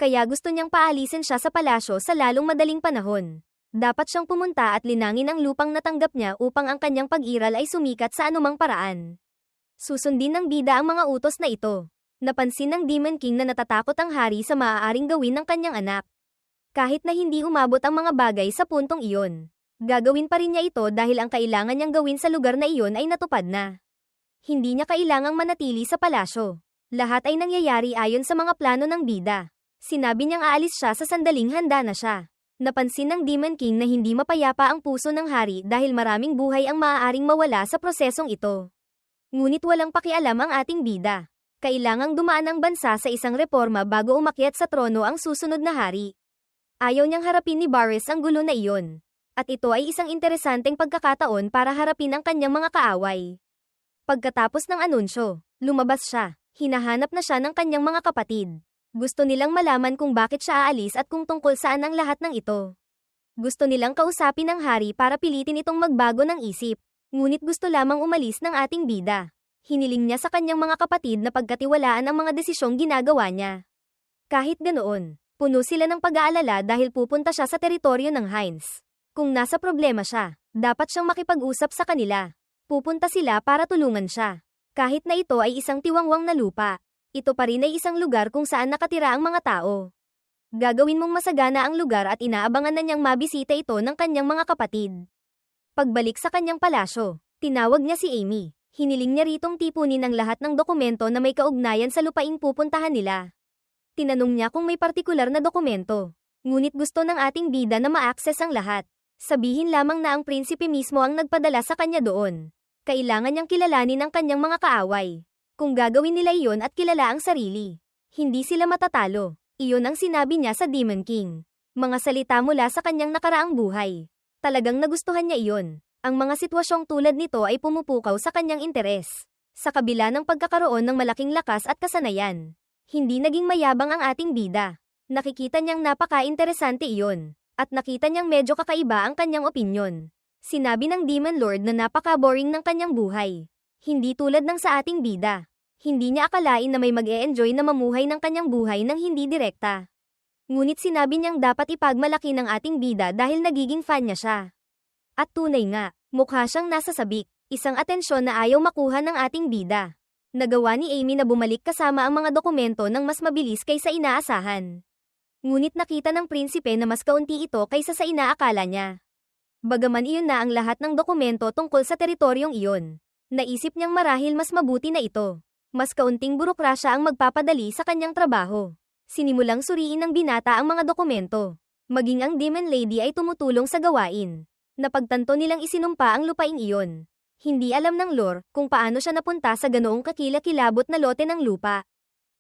Kaya gusto niyang paalisin siya sa palasyo sa lalong madaling panahon. Dapat siyang pumunta at linangin ang lupang natanggap niya upang ang kanyang pag-iral ay sumikat sa anumang paraan. Susundin ng bida ang mga utos na ito. Napansin ng Demon King na natatakot ang hari sa maaaring gawin ng kanyang anak. Kahit na hindi umabot ang mga bagay sa puntong iyon, gagawin pa rin niya ito dahil ang kailangan niyang gawin sa lugar na iyon ay natupad na. Hindi niya kailangang manatili sa palasyo. Lahat ay nangyayari ayon sa mga plano ng bida. Sinabi niyang aalis siya sa sandaling handa na siya. Napansin ng Demon King na hindi mapayapa ang puso ng hari dahil maraming buhay ang maaaring mawala sa prosesong ito. Ngunit walang pakialam ang ating bida. Kailangang dumaan ang bansa sa isang reforma bago umakyat sa trono ang susunod na hari. Ayaw niyang harapin ni Varys ang gulo na iyon. At ito ay isang interesanteng pagkakataon para harapin ang kanyang mga kaaway. Pagkatapos ng anunsyo, lumabas siya. Hinahanap na siya ng kanyang mga kapatid. Gusto nilang malaman kung bakit siya aalis at kung tungkol saan ang lahat ng ito. Gusto nilang kausapin ang hari para pilitin itong magbago ng isip. Ngunit gusto lamang umalis ng ating bida. Hiniling niya sa kanyang mga kapatid na pagkatiwalaan ang mga desisyong ginagawa niya. Kahit ganoon, puno sila ng pag-aalala dahil pupunta siya sa teritoryo ng Heinz. Kung nasa problema siya, dapat siyang makipag-usap sa kanila. Pupunta sila para tulungan siya. Kahit na ito ay isang tiwangwang na lupa, ito pa rin ay isang lugar kung saan nakatira ang mga tao. Gagawin mong masagana ang lugar at inaabangan na niyang mabisita ito ng kanyang mga kapatid. Pagbalik sa kanyang palasyo, tinawag niya si Amy. Hiniling niya ritong tipunin ang lahat ng dokumento na may kaugnayan sa lupaing pupuntahan nila. Tinanong niya kung may partikular na dokumento. Ngunit gusto ng ating bida na ma-access ang lahat. Sabihin lamang na ang prinsipe mismo ang nagpadala sa kanya doon. Kailangan niyang kilalanin ang kanyang mga kaaway. Kung gagawin nila iyon at kilala ang sarili, hindi sila matatalo. Iyon ang sinabi niya sa Demon King. Mga salita mula sa kanyang nakaraang buhay. Talagang nagustuhan niya iyon. Ang mga sitwasyong tulad nito ay pumupukaw sa kanyang interes. Sa kabila ng pagkakaroon ng malaking lakas at kasanayan, hindi naging mayabang ang ating bida. Nakikita niyang napaka-interesante iyon. At nakita niyang medyo kakaiba ang kanyang opinyon. Sinabi ng Demon Lord na napaka-boring ng kanyang buhay. Hindi tulad ng sa ating bida. Hindi niya akalain na may mag-e-enjoy na mamuhay ng kanyang buhay ng hindi direkta. Ngunit sinabi niyang dapat ipagmalaki ng ating bida dahil nagiging fan niya siya. At tunay nga, mukha siyang nasa sabik, isang atensyon na ayaw makuha ng ating bida. Nagawa ni Amy na bumalik kasama ang mga dokumento ng mas mabilis kaysa inaasahan. Ngunit nakita ng prinsipe na mas kaunti ito kaysa sa inaakala niya. Bagaman iyon na ang lahat ng dokumento tungkol sa teritoryong iyon, naisip niyang marahil mas mabuti na ito. Mas kaunting burokrasya ang magpapadali sa kanyang trabaho. Sinimulang suriin ng binata ang mga dokumento. Maging ang Demon Lady ay tumutulong sa gawain. Napagtanto nilang isinumpa ang lupaing iyon. Hindi alam ng lore kung paano siya napunta sa ganoong kakilakilabot na lote ng lupa.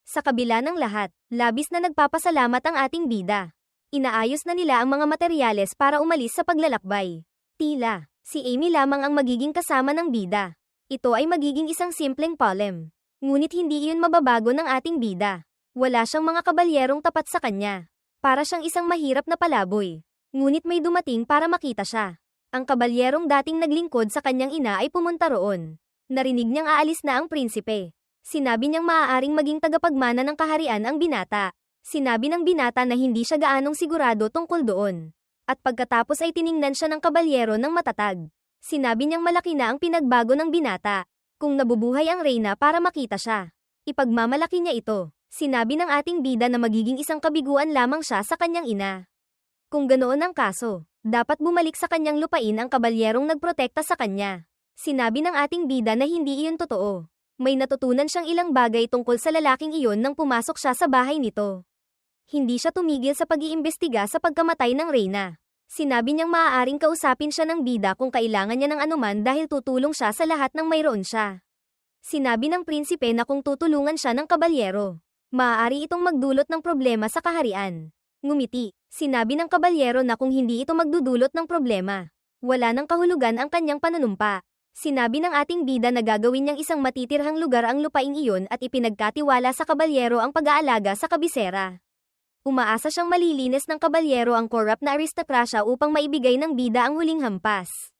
Sa kabila ng lahat, labis na nagpapasalamat ang ating bida. Inaayos na nila ang mga materyales para umalis sa paglalakbay. Tila, si Amy lamang ang magiging kasama ng bida. Ito ay magiging isang simpleng polem. Ngunit hindi iyon mababago ng ating bida. Wala siyang mga kabalyerong tapat sa kanya. Para siyang isang mahirap na palaboy. Ngunit may dumating para makita siya. Ang kabalyerong dating naglingkod sa kanyang ina ay pumunta roon. Narinig niyang aalis na ang prinsipe. Sinabi niyang maaaring maging tagapagmana ng kaharian ang binata. Sinabi ng binata na hindi siya gaanong sigurado tungkol doon. At pagkatapos ay tiningnan siya ng kabalyero ng matatag. Sinabi niyang malaki na ang pinagbago ng binata. Kung nabubuhay ang reyna para makita siya, ipagmamalaki niya ito. Sinabi ng ating bida na magiging isang kabiguan lamang siya sa kanyang ina. Kung ganoon ang kaso, dapat bumalik sa kanyang lupain ang kabalyerong nagprotekta sa kanya. Sinabi ng ating bida na hindi iyon totoo. May natutunan siyang ilang bagay tungkol sa lalaking iyon nang pumasok siya sa bahay nito. Hindi siya tumigil sa pag-iimbestiga sa pagkamatay ng reyna. Sinabi niyang maaaring kausapin siya ng bida kung kailangan niya ng anuman dahil tutulong siya sa lahat ng mayroon siya. Sinabi ng prinsipe na kung tutulungan siya ng kabalyero, maaari itong magdulot ng problema sa kaharian. Ngumiti, sinabi ng kabalyero na kung hindi ito magdudulot ng problema, wala nang kahulugan ang kanyang panunumpa. Sinabi ng ating bida na gagawin niyang isang matitirhang lugar ang lupaing iyon at ipinagkatiwala sa kabalyero ang pag-aalaga sa kabisera. Umaasa siyang malilinis ng kabalyero ang corrupt na aristokrasya upang maibigay ng bida ang huling hampas.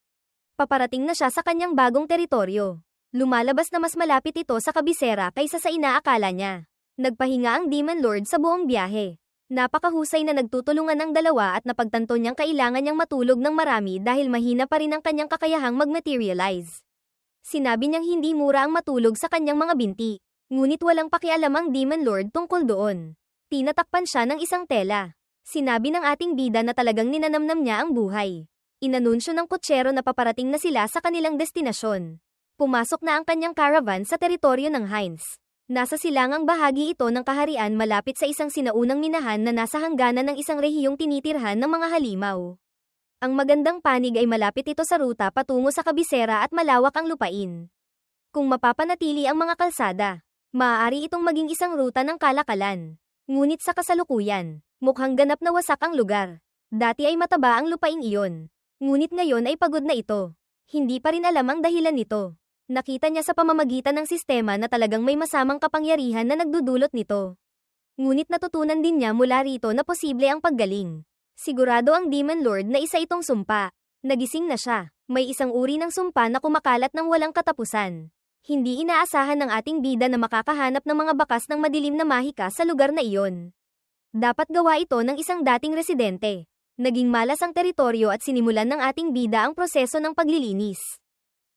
Paparating na siya sa kanyang bagong teritoryo. Lumalabas na mas malapit ito sa kabisera kaysa sa inaakala niya. Nagpahinga ang Demon Lord sa buong biyahe. Napakahusay na nagtutulungan ng dalawa at napagtanto niyang kailangan niyang matulog ng marami dahil mahina pa rin ang kanyang kakayahang mag-materialize. Sinabi niyang hindi mura ang matulog sa kanyang mga binti. Ngunit walang pakialam ang Demon Lord tungkol doon. Tinatakpan siya ng isang tela. Sinabi ng ating bida na talagang ninanamnam niya ang buhay. Inanunsyo ng kutsero na paparating na sila sa kanilang destinasyon. Pumasok na ang kanyang caravan sa teritoryo ng Heinz. Nasa silangang bahagi ito ng kaharian malapit sa isang sinaunang minahan na nasa hangganan ng isang rehiyong tinitirhan ng mga halimaw. Ang magandang panig ay malapit ito sa ruta patungo sa kabisera at malawak ang lupain. Kung mapapanatili ang mga kalsada, maaari itong maging isang ruta ng kalakalan. Ngunit sa kasalukuyan, mukhang ganap na wasak ang lugar. Dati ay mataba ang lupaing iyon. Ngunit ngayon ay pagod na ito. Hindi pa rin alam ang dahilan nito. Nakita niya sa pamamagitan ng sistema na talagang may masamang kapangyarihan na nagdudulot nito. Ngunit natutunan din niya mula rito na posible ang paggaling. Sigurado ang Demon Lord na isa itong sumpa. Nagising na siya. May isang uri ng sumpa na kumakalat ng walang katapusan. Hindi inaasahan ng ating bida na makakahanap ng mga bakas ng madilim na mahika sa lugar na iyon. Dapat gawa ito ng isang dating residente. Naging malas ang teritoryo at sinimulan ng ating bida ang proseso ng paglilinis.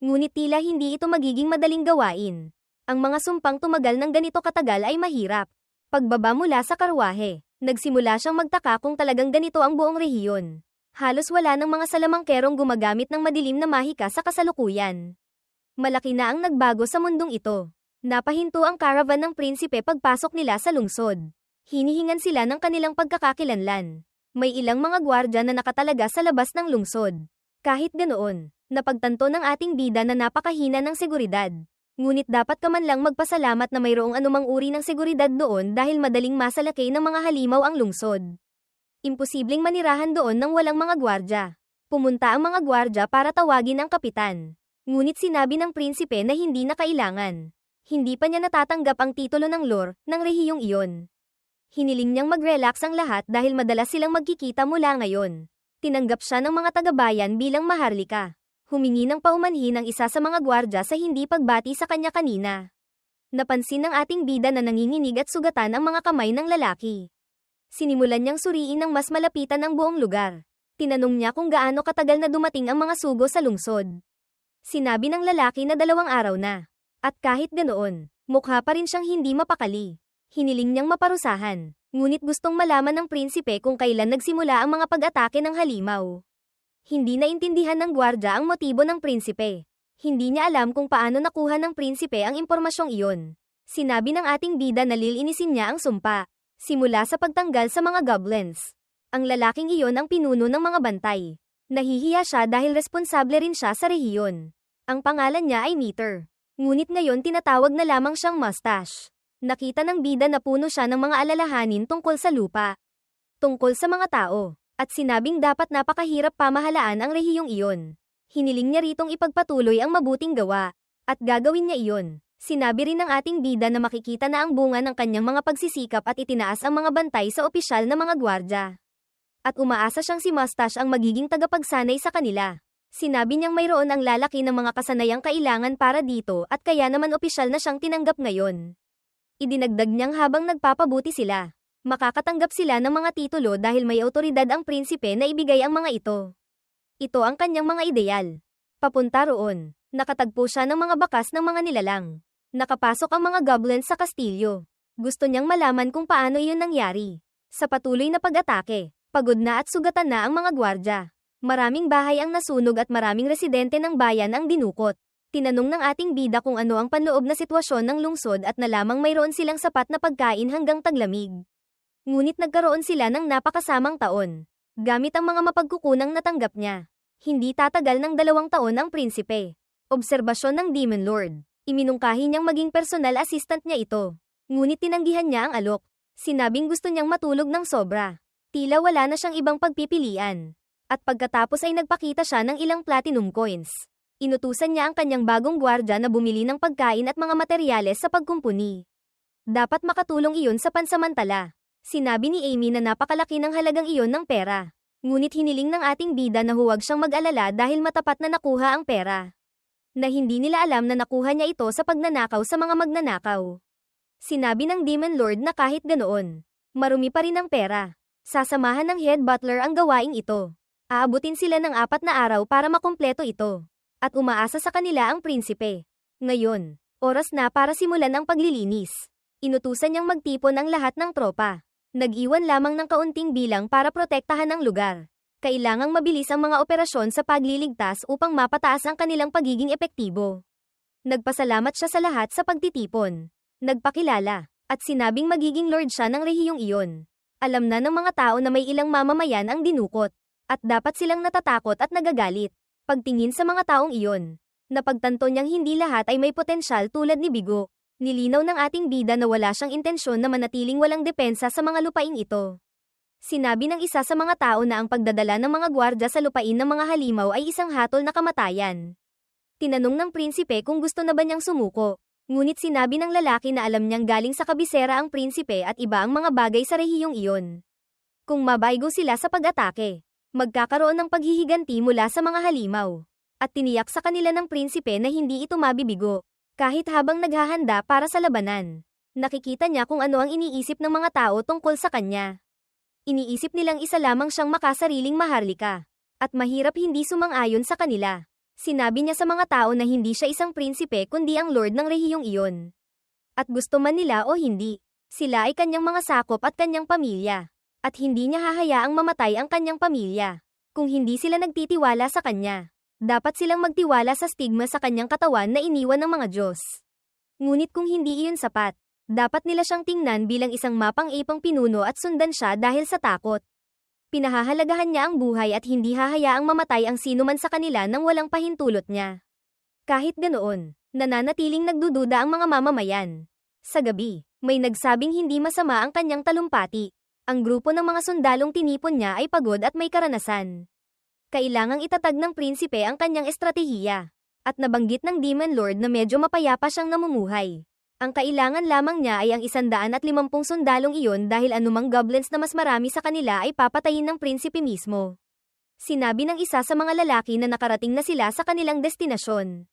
Ngunit tila hindi ito magiging madaling gawain. Ang mga sumpang tumagal ng ganito katagal ay mahirap. Pagbaba mula sa karwahe, nagsimula siyang magtaka kung talagang ganito ang buong rehiyon. Halos wala ng mga salamangkerong gumagamit ng madilim na mahika sa kasalukuyan. Malaki na ang nagbago sa mundong ito. Napahinto ang caravan ng prinsipe pagpasok nila sa lungsod. Hinihingan sila ng kanilang pagkakakilanlan. May ilang mga gwardya na nakatalaga sa labas ng lungsod. Kahit ganoon, napagtanto ng ating bida na napakahina ng seguridad. Ngunit dapat ka man lang magpasalamat na mayroong anumang uri ng seguridad doon dahil madaling masalakay ng mga halimaw ang lungsod. Imposibleng manirahan doon ng walang mga gwardya. Pumunta ang mga gwardya para tawagin ang kapitan. Ngunit sinabi ng prinsipe na hindi na kailangan. Hindi pa niya natatanggap ang titulo ng lord ng rehiyong iyon. Hiniling niyang mag-relax ang lahat dahil madalas silang magkikita mula ngayon. Tinanggap siya ng mga taga-bayan bilang maharlika. Humingi ng paumanhin ang isa sa mga gwardya sa hindi pagbati sa kanya kanina. Napansin ng ating bida na nanginginig at sugatan ang mga kamay ng lalaki. Sinimulan niyang suriin ng mas malapitan ang buong lugar. Tinanong niya kung gaano katagal na dumating ang mga sugo sa lungsod. Sinabi ng lalaki na 2 araw na. At kahit ganoon, mukha pa rin siyang hindi mapakali. Hiniling niyang maparusahan. Ngunit gustong malaman ng prinsipe kung kailan nagsimula ang mga pag-atake ng halimaw. Hindi naintindihan ng gwardya ang motibo ng prinsipe. Hindi niya alam kung paano nakuha ng prinsipe ang impormasyong iyon. Sinabi ng ating bida na lilinisin niya ang sumpa. Simula sa pagtanggal sa mga goblins. Ang lalaking iyon ang pinuno ng mga bantay. Nahihiya siya dahil responsable rin siya sa rehiyon. Ang pangalan niya ay Meter. Ngunit ngayon tinatawag na lamang siyang Mustache. Nakita ng bida na puno siya ng mga alalahanin tungkol sa lupa. Tungkol sa mga tao. At sinabing dapat napakahirap pamahalaan ang rehiyong iyon. Hiniling niya ritong ipagpatuloy ang mabuting gawa. At gagawin niya iyon. Sinabi rin ng ating bida na makikita na ang bunga ng kanyang mga pagsisikap at itinaas ang mga bantay sa opisyal na mga gwardya. At umaasa siyang si Mustache ang magiging tagapagsanay sa kanila. Sinabi niyang mayroon ang lalaki ng mga kasanayang kailangan para dito at kaya naman opisyal na siyang tinanggap ngayon. Idinagdag niyang habang nagpapabuti sila. Makakatanggap sila ng mga titulo dahil may awtoridad ang prinsipe na ibigay ang mga ito. Ito ang kanyang mga ideal. Papunta roon, nakatagpo siya ng mga bakas ng mga nilalang. Nakapasok ang mga goblins sa kastilyo. Gusto niyang malaman kung paano iyon nangyari. Sa patuloy na pag-atake, pagod na at sugatan na ang mga gwardya. Maraming bahay ang nasunog at maraming residente ng bayan ang dinukot. Tinanong ng ating bida kung ano ang panloob na sitwasyon ng lungsod at nalamang mayroon silang sapat na pagkain hanggang taglamig. Ngunit nagkaroon sila ng napakasamang taon. Gamit ang mga mapagkukunang natanggap niya. Hindi tatagal ng 2 taon ang prinsipe. Obserbasyon ng Demon Lord. Iminungkahi niyang maging personal assistant niya ito. Ngunit tinanggihan niya ang alok. Sinabing gusto niyang matulog ng sobra. Tila wala na siyang ibang pagpipilian. At pagkatapos ay nagpakita siya ng ilang platinum coins. Inutusan niya ang kanyang bagong gwardya na bumili ng pagkain at mga materyales sa pagkumpuni. Dapat makatulong iyon sa pansamantala. Sinabi ni Amy na napakalaki ng halagang iyon ng pera. Ngunit hiniling ng ating bida na huwag siyang mag-alala dahil matapat na nakuha ang pera. Na hindi nila alam na nakuha niya ito sa pagnanakaw sa mga magnanakaw. Sinabi ng Demon Lord na kahit ganoon, marumi pa rin ang pera. Sasamahan ng head butler ang gawaing ito. Aabutin sila ng 4 na araw para makumpleto ito. At umaasa sa kanila ang prinsipe. Ngayon, oras na para simulan ang paglilinis. Inutusan niyang magtipon ang lahat ng tropa. Nag-iwan lamang ng kaunting bilang para protektahan ang lugar. Kailangang mabilis ang mga operasyon sa pagliligtas upang mapataas ang kanilang pagiging epektibo. Nagpasalamat siya sa lahat sa pagtitipon. Nagpakilala, at sinabing magiging lord siya ng rehiyong iyon. Alam na ng mga tao na may ilang mamamayan ang dinukot. At dapat silang natatakot at nagagalit. Pagtingin sa mga taong iyon, napagtanto niyang hindi lahat ay may potensyal tulad ni Bigo. Nilinaw ng ating bida na wala siyang intensyon na manatiling walang depensa sa mga lupaing ito. Sinabi ng isa sa mga tao na ang pagdadala ng mga gwardya sa lupain ng mga halimaw ay isang hatol na kamatayan. Tinanong ng prinsipe kung gusto na ba niyang sumuko. Ngunit sinabi ng lalaki na alam niyang galing sa kabisera ang prinsipe at iba ang mga bagay sa rehiyong iyon. Kung mabaygo sila sa pag-atake, magkakaroon ng paghihiganti mula sa mga halimaw. At tiniyak sa kanila ng prinsipe na hindi ito mabibigo. Kahit habang naghahanda para sa labanan, nakikita niya kung ano ang iniisip ng mga tao tungkol sa kanya. Iniisip nilang isa lamang siyang makasariling maharlika. At mahirap hindi sumang-ayon sa kanila. Sinabi niya sa mga tao na hindi siya isang prinsipe kundi ang lord ng rehiyong iyon. At gusto man nila o hindi, sila ay kanyang mga sakop at kanyang pamilya. At hindi niya hahayaang mamatay ang kanyang pamilya. Kung hindi sila nagtitiwala sa kanya, dapat silang magtiwala sa stigma sa kanyang katawan na iniwan ng mga Diyos. Ngunit kung hindi iyon sapat, dapat nila siyang tingnan bilang isang mapang-ipang pinuno at sundan siya dahil sa takot. Pinahahalagahan niya ang buhay at hindi hahayaang mamatay ang sinuman sa kanila nang walang pahintulot niya. Kahit ganoon, nananatiling nagdududa ang mga mamamayan. Sa gabi, may nagsabing hindi masama ang kanyang talumpati. Ang grupo ng mga sundalong tinipon niya ay pagod at may karanasan. Kailangang itatag ng prinsipe ang kanyang estratehiya. At nabanggit ng Demon Lord na medyo mapayapa siyang namumuhay. Ang kailangan lamang niya ay ang 150 sundalong iyon dahil anumang goblins na mas marami sa kanila ay papatayin ng prinsipe mismo. Sinabi ng isa sa mga lalaki na nakarating na sila sa kanilang destinasyon.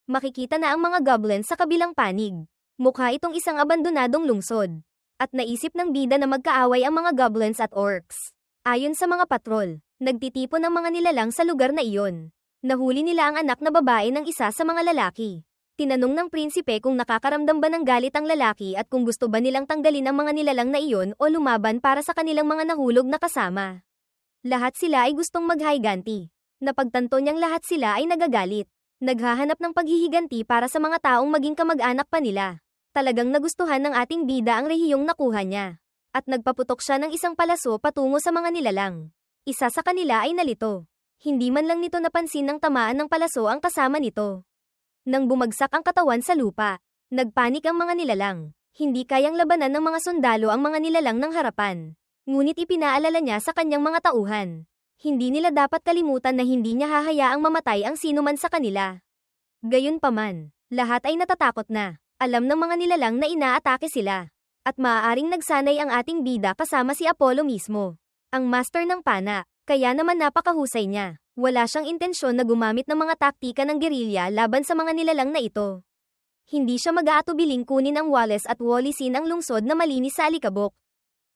Makikita na ang mga goblins sa kabilang panig. Mukha itong isang abandonadong lungsod. At naisip ng bida na magkaaway ang mga goblins at orcs. Ayon sa mga patrol, nagtitipon ang mga nilalang sa lugar na iyon. Nahuli nila ang anak na babae ng isa sa mga lalaki. Tinanong ng prinsipe kung nakakaramdam ba ng galit ang lalaki at kung gusto ba nilang tanggalin ang mga nilalang na iyon o lumaban para sa kanilang mga nahulog na kasama. Lahat sila ay gustong maghiganti. Napagtanto niyang lahat sila ay nagagalit. Naghahanap ng paghihiganti para sa mga taong maging kamag-anak pa nila. Talagang nagustuhan ng ating bida ang rehiyong nakuha niya. At nagpaputok siya ng isang palaso patungo sa mga nilalang. Isa sa kanila ay nalito. Hindi man lang nito napansin ng tamaan ng palaso ang kasama nito. Nang bumagsak ang katawan sa lupa, nagpanik ang mga nilalang. Hindi kayang labanan ng mga sundalo ang mga nilalang ng harapan. Ngunit ipinaalala niya sa kanyang mga tauhan. Hindi nila dapat kalimutan na hindi niya hahayaang mamatay ang sinuman sa kanila. Gayunpaman, lahat ay natatakot na. Alam ng mga nilalang na inaatake sila. At maaaring nagsanay ang ating bida kasama si Apollo mismo. Ang master ng pana, kaya naman napakahusay niya. Wala siyang intensyon na gumamit ng mga taktika ng gerilya laban sa mga nilalang na ito. Hindi siya mag-aatubiling kunin ang Wallace at walisin ang lungsod na malinis sa alikabok.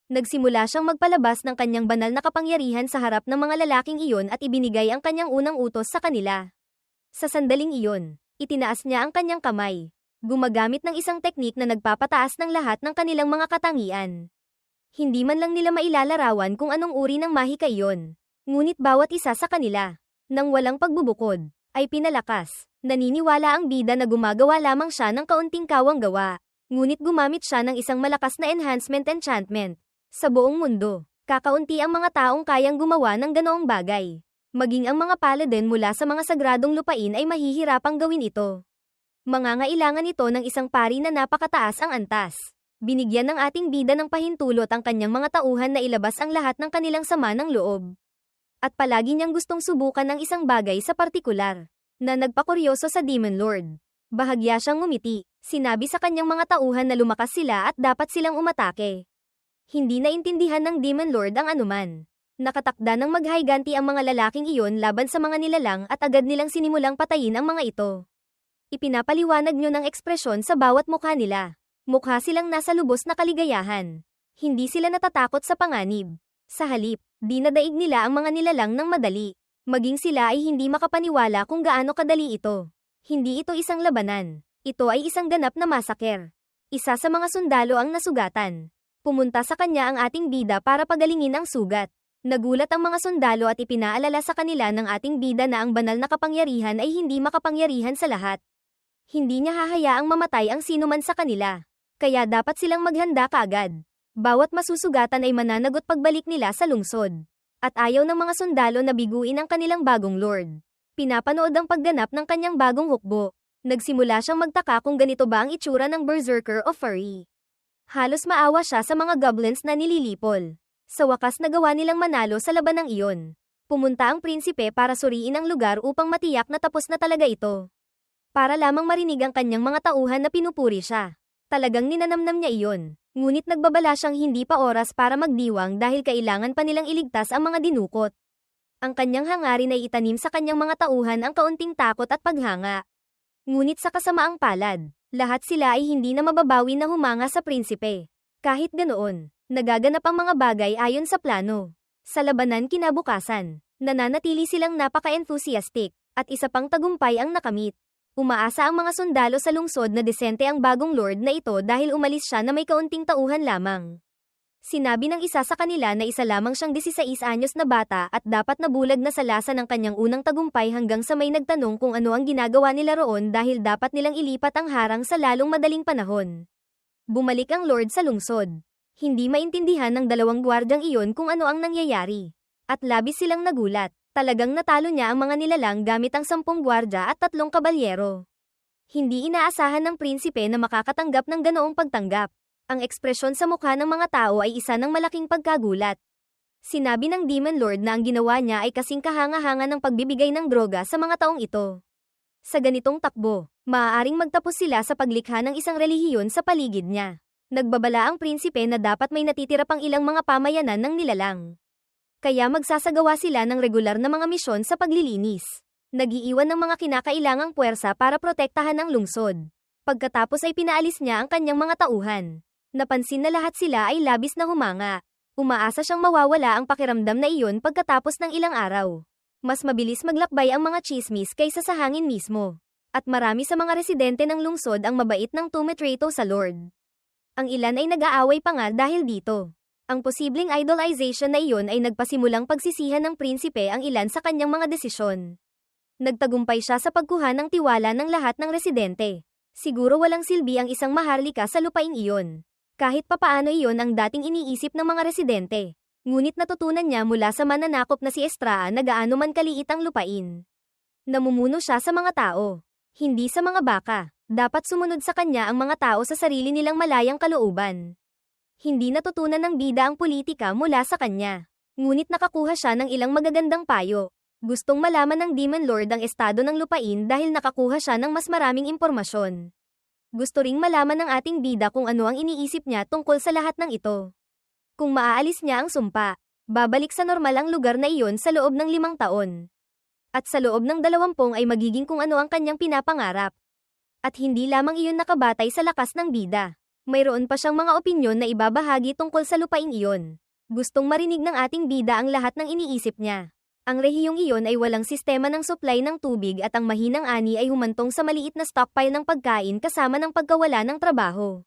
Nagsimula siyang magpalabas ng kanyang banal na kapangyarihan sa harap ng mga lalaking iyon at ibinigay ang kanyang unang utos sa kanila. Sa sandaling iyon, itinaas niya ang kanyang kamay, gumagamit ng isang teknik na nagpapataas ng lahat ng kanilang mga katangian. Hindi man lang nila mailalarawan kung anong uri ng mahika iyon. Ngunit bawat isa sa kanila, nang walang pagbubukod, ay pinalakas. Naniniwala ang bida na gumagawa lamang siya ng kaunting kawang gawa. Ngunit gumamit siya ng isang malakas na enchantment. Sa buong mundo, kakaunti ang mga taong kayang gumawa ng ganoong bagay. Maging ang mga paladin mula sa mga sagradong lupain ay mahihirapang gawin ito. Mangangailangan ito ng isang pari na napakataas ang antas. Binigyan ng ating bida ng pahintulot ang kanyang mga tauhan na ilabas ang lahat ng kanilang sama ng loob. At palagi niyang gustong subukan ng isang bagay sa partikular, na nagpakuryoso sa Demon Lord. Bahagya siyang ngumiti, sinabi sa kanyang mga tauhan na lumakas sila at dapat silang umatake. Hindi naintindihan ng Demon Lord ang anuman. Nakatakda ng maghiganti ang mga lalaking iyon laban sa mga nilalang at agad nilang sinimulang patayin ang mga ito. Ipinapaliwanag niyo ng ekspresyon sa bawat mukha nila. Mukha silang nasa lubos na kaligayahan. Hindi sila natatakot sa panganib. Sa halip, dinadaig nila ang mga nilalang ng madali. Maging sila ay hindi makapaniwala kung gaano kadali ito. Hindi ito isang labanan. Ito ay isang ganap na masaker. Isa sa mga sundalo ang nasugatan. Pumunta sa kanya ang ating bida para pagalingin ang sugat. Nagulat ang mga sundalo at ipinaalala sa kanila ng ating bida na ang banal na kapangyarihan ay hindi makapangyarihan sa lahat. Hindi niya hahayaang mamatay ang sinuman sa kanila. Kaya dapat silang maghanda kaagad. Bawat masusugatan ay mananagot pagbalik nila sa lungsod. At ayaw ng mga sundalo na biguin ang kanilang bagong lord. Pinapanood ang pagganap ng kanyang bagong hukbo. Nagsimula siyang magtaka kung ganito ba ang itsura ng berserker o furry. Halos maawa siya sa mga goblins na nililipol. Sa wakas nagawa nilang manalo sa labanang iyon. Pumunta ang prinsipe para suriin ang lugar upang matiyak na tapos na talaga ito. Para lamang marinig ang kanyang mga tauhan na pinupuri siya. Talagang ninanamnam niya iyon. Ngunit nagbabala siyang hindi pa oras para magdiwang dahil kailangan pa nilang iligtas ang mga dinukot. Ang kanyang hangarin ay itanim sa kanyang mga tauhan ang kaunting takot at paghanga. Ngunit sa kasamaang palad, lahat sila ay hindi na mababawi na humanga sa prinsipe. Kahit ganoon, nagaganap ang mga bagay ayon sa plano. Sa labanan kinabukasan, nananatili silang napaka-enthusiastic, at isa pang tagumpay ang nakamit. Umaasa ang mga sundalo sa lungsod na desente ang bagong lord na ito dahil umalis siya na may kaunting tauhan lamang. Sinabi ng isa sa kanila na isa lamang siyang 16 anyos na bata at dapat nabulag na sa lasa ng kanyang unang tagumpay hanggang sa may nagtanong kung ano ang ginagawa nila roon dahil dapat nilang ilipat ang harang sa lalong madaling panahon. Bumalik ang lord sa lungsod. Hindi maintindihan ng dalawang gwardyang iyon kung ano ang nangyayari. At labis silang nagulat. Talagang natalo niya ang mga nilalang gamit ang 10 gwardya at 3 kabalyero. Hindi inaasahan ng prinsipe na makakatanggap ng ganoong pagtanggap. Ang ekspresyon sa mukha ng mga tao ay isa ng malaking pagkagulat. Sinabi ng Demon Lord na ang ginawa niya ay kasing kahanga-hanga ng pagbibigay ng droga sa mga taong ito. Sa ganitong takbo, maaaring magtapos sila sa paglikha ng isang relihiyon sa paligid niya. Nagbabala ang prinsipe na dapat may natitira pang ilang mga pamayanan ng nilalang. Kaya magsasagawa sila ng regular na mga misyon sa paglilinis. Nag-iiwan ng mga kinakailangang puwersa para protektahan ang lungsod. Pagkatapos ay pinaalis niya ang kanyang mga tauhan. Napansin na lahat sila ay labis na humanga. Umaasa siyang mawawala ang pakiramdam na iyon pagkatapos ng ilang araw. Mas mabilis maglakbay ang mga chismis kaysa sa hangin mismo. At marami sa mga residente ng lungsod ang mabait ng tumitrato sa Lord. Ang ilan ay nag-aaway pa nga dahil dito. Ang posibleng idolization na iyon ay nagpasimulang pagsisihan ng prinsipe ang ilan sa kanyang mga desisyon. Nagtagumpay siya sa pagkuha ng tiwala ng lahat ng residente. Siguro walang silbi ang isang maharlika sa lupaing iyon. Kahit papaano iyon ang dating iniisip ng mga residente. Ngunit natutunan niya mula sa mananakop na si Estraa na gaano man kaliit ang lupain. Namumuno siya sa mga tao, hindi sa mga baka. Dapat sumunod sa kanya ang mga tao sa sarili nilang malayang kalooban. Hindi natutunan ng bida ang politika mula sa kanya. Ngunit nakakuha siya ng ilang magagandang payo. Gustong malaman ng Demon Lord ang estado ng lupain dahil nakakuha siya ng mas maraming impormasyon. Gusto ring malaman ng ating bida kung ano ang iniisip niya tungkol sa lahat ng ito. Kung maaalis niya ang sumpa, babalik sa normal ang lugar na iyon sa loob ng 5 taon. At sa loob ng 20 ay magiging kung ano ang kanyang pinapangarap. At hindi lamang iyon nakabatay sa lakas ng bida. Mayroon pa siyang mga opinyon na ibabahagi tungkol sa lupaing iyon. Gustong marinig ng ating bida ang lahat ng iniisip niya. Ang rehiyong iyon ay walang sistema ng supply ng tubig at ang mahinang ani ay humantong sa maliit na stockpile ng pagkain kasama ng pagkawala ng trabaho.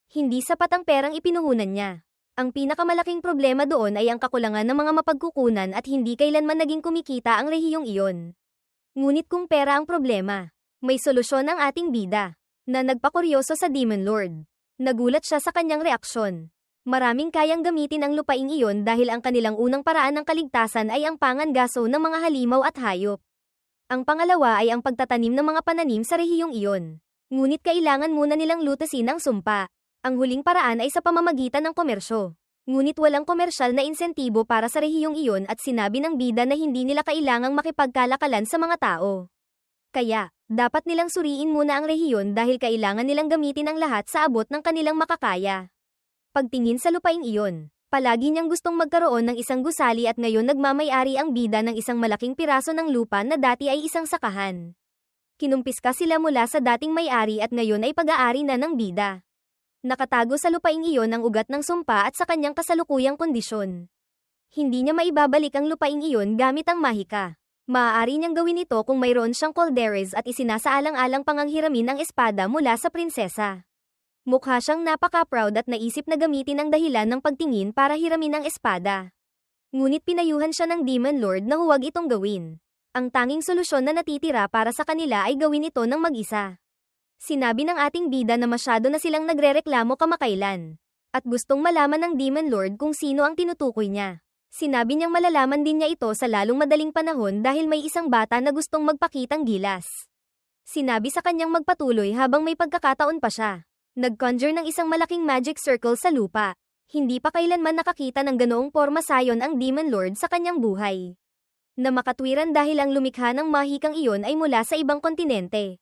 Hindi sapat ang perang ipinuhunan niya. Ang pinakamalaking problema doon ay ang kakulangan ng mga mapagkukunan at hindi kailanman naging kumikita ang rehiyong iyon. Ngunit kung pera ang problema, may solusyon ang ating bida, na nagpakuryoso sa Demon Lord. Nagulat siya sa kanyang reaksyon. Maraming kayang gamitin ang lupaing iyon dahil ang kanilang unang paraan ng kaligtasan ay ang pangangaso ng mga halimaw at hayop. Ang pangalawa ay ang pagtatanim ng mga pananim sa rehiyong iyon. Ngunit kailangan muna nilang lutasin ang sumpa. Ang huling paraan ay sa pamamagitan ng komersyo. Ngunit walang komersyal na insentibo para sa rehiyong iyon at sinabi ng bida na hindi nila kailangang makipagkalakalan sa mga tao. Kaya, dapat nilang suriin muna ang rehiyon dahil kailangan nilang gamitin ang lahat sa abot ng kanilang makakaya. Pagtingin sa lupaing iyon, palagi niyang gustong magkaroon ng isang gusali at ngayon nagmamay-ari ang bida ng isang malaking piraso ng lupa na dati ay isang sakahan. Kinumpiska sila mula sa dating may-ari at ngayon ay pag-aari na ng bida. Nakatago sa lupaing iyon ang ugat ng sumpa at sa kanyang kasalukuyang kondisyon. Hindi niya maibabalik ang lupaing iyon gamit ang mahika. Maaari niyang gawin ito kung mayroon siyang kolderes at isinasaalang-alang panganghiramin ang espada mula sa prinsesa. Mukha siyang napaka-proud at naisip na gamitin ang dahilan ng pagtingin para hiramin ang espada. Ngunit pinayuhan siya ng Demon Lord na huwag itong gawin. Ang tanging solusyon na natitira para sa kanila ay gawin ito ng mag-isa. Sinabi ng ating bida na masyado na silang nagrereklamo kamakailan. At gustong malaman ng Demon Lord kung sino ang tinutukoy niya. Sinabi niyang malalaman din niya ito sa lalong madaling panahon dahil may isang bata na gustong magpakitang gilas. Sinabi sa kanyang magpatuloy habang may pagkakataon pa siya. Nag-conjure ng isang malaking magic circle sa lupa. Hindi pa kailanman nakakita ng ganoong porma Sion ang Demon Lord sa kanyang buhay. Na makatwiran dahil ang lumikha ng mahikang iyon ay mula sa ibang kontinente.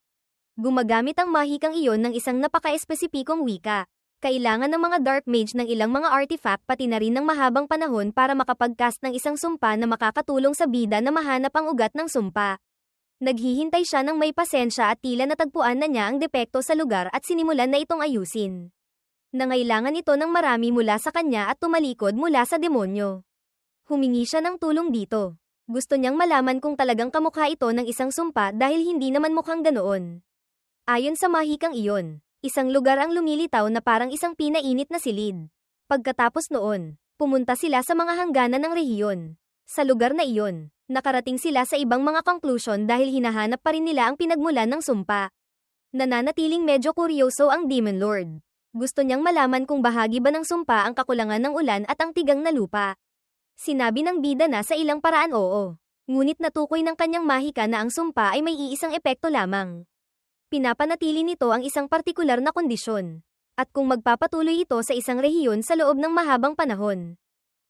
Gumagamit ang mahikang iyon ng isang napaka-espesipikong wika. Kailangan ng mga Dark Mage ng ilang mga artifact pati na rin ng mahabang panahon para makapag-cast ng isang sumpa na makakatulong sa bida na mahanap ang ugat ng sumpa. Naghihintay siya ng may pasensya at tila natagpuan na niya ang depekto sa lugar at sinimulan na itong ayusin. Nangailangan ito ng marami mula sa kanya at tumalikod mula sa demonyo. Humingi siya ng tulong dito. Gusto niyang malaman kung talagang kamukha ito ng isang sumpa dahil hindi naman mukhang ganoon. Ayon sa mahikang iyon, isang lugar ang lumilitaw na parang isang pinainit na silid. Pagkatapos noon, pumunta sila sa mga hangganan ng rehiyon. Sa lugar na iyon, nakarating sila sa ibang mga conclusion dahil hinahanap pa rin nila ang pinagmulan ng sumpa. Nananatiling medyo kuryoso ang Demon Lord. Gusto niyang malaman kung bahagi ba ng sumpa ang kakulangan ng ulan at ang tigang na lupa. Sinabi ng bida na sa ilang paraan oo. Ngunit natukoy ng kanyang mahika na ang sumpa ay may iisang epekto lamang. Pinapanatili nito ang isang partikular na kondisyon. At kung magpapatuloy ito sa isang rehiyon sa loob ng mahabang panahon,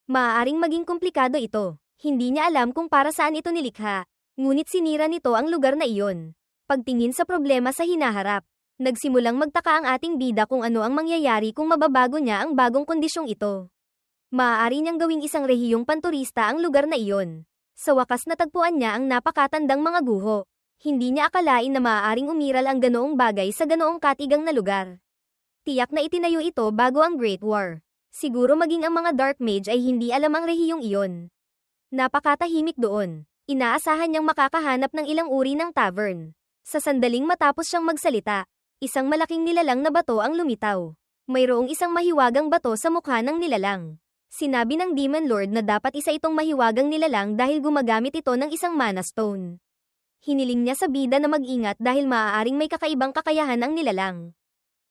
maaaring maging komplikado ito. Hindi niya alam kung para saan ito nilikha. Ngunit sinira nito ang lugar na iyon. Pagtingin sa problema sa hinaharap, nagsimulang magtaka ang ating bida kung ano ang mangyayari kung mababago niya ang bagong kondisyong ito. Maaari niyang gawing isang rehiyong panturista ang lugar na iyon. Sa wakas natagpuan niya ang napakatandang mga guho. Hindi niya akalain na maaaring umiral ang ganoong bagay sa ganoong katigang na lugar. Tiyak na itinayo ito bago ang Great War. Siguro maging ang mga Dark Mage ay hindi alam ang rehiyong iyon. Napakatahimik doon. Inaasahan niyang makakahanap ng ilang uri ng tavern. Sa sandaling matapos siyang magsalita, isang malaking nilalang na bato ang lumitaw. Mayroong isang mahiwagang bato sa mukha ng nilalang. Sinabi ng Demon Lord na dapat isa itong mahiwagang nilalang dahil gumagamit ito ng isang mana stone. Hiniling niya sa bida na mag-ingat dahil maaaring may kakaibang kakayahan ang nilalang.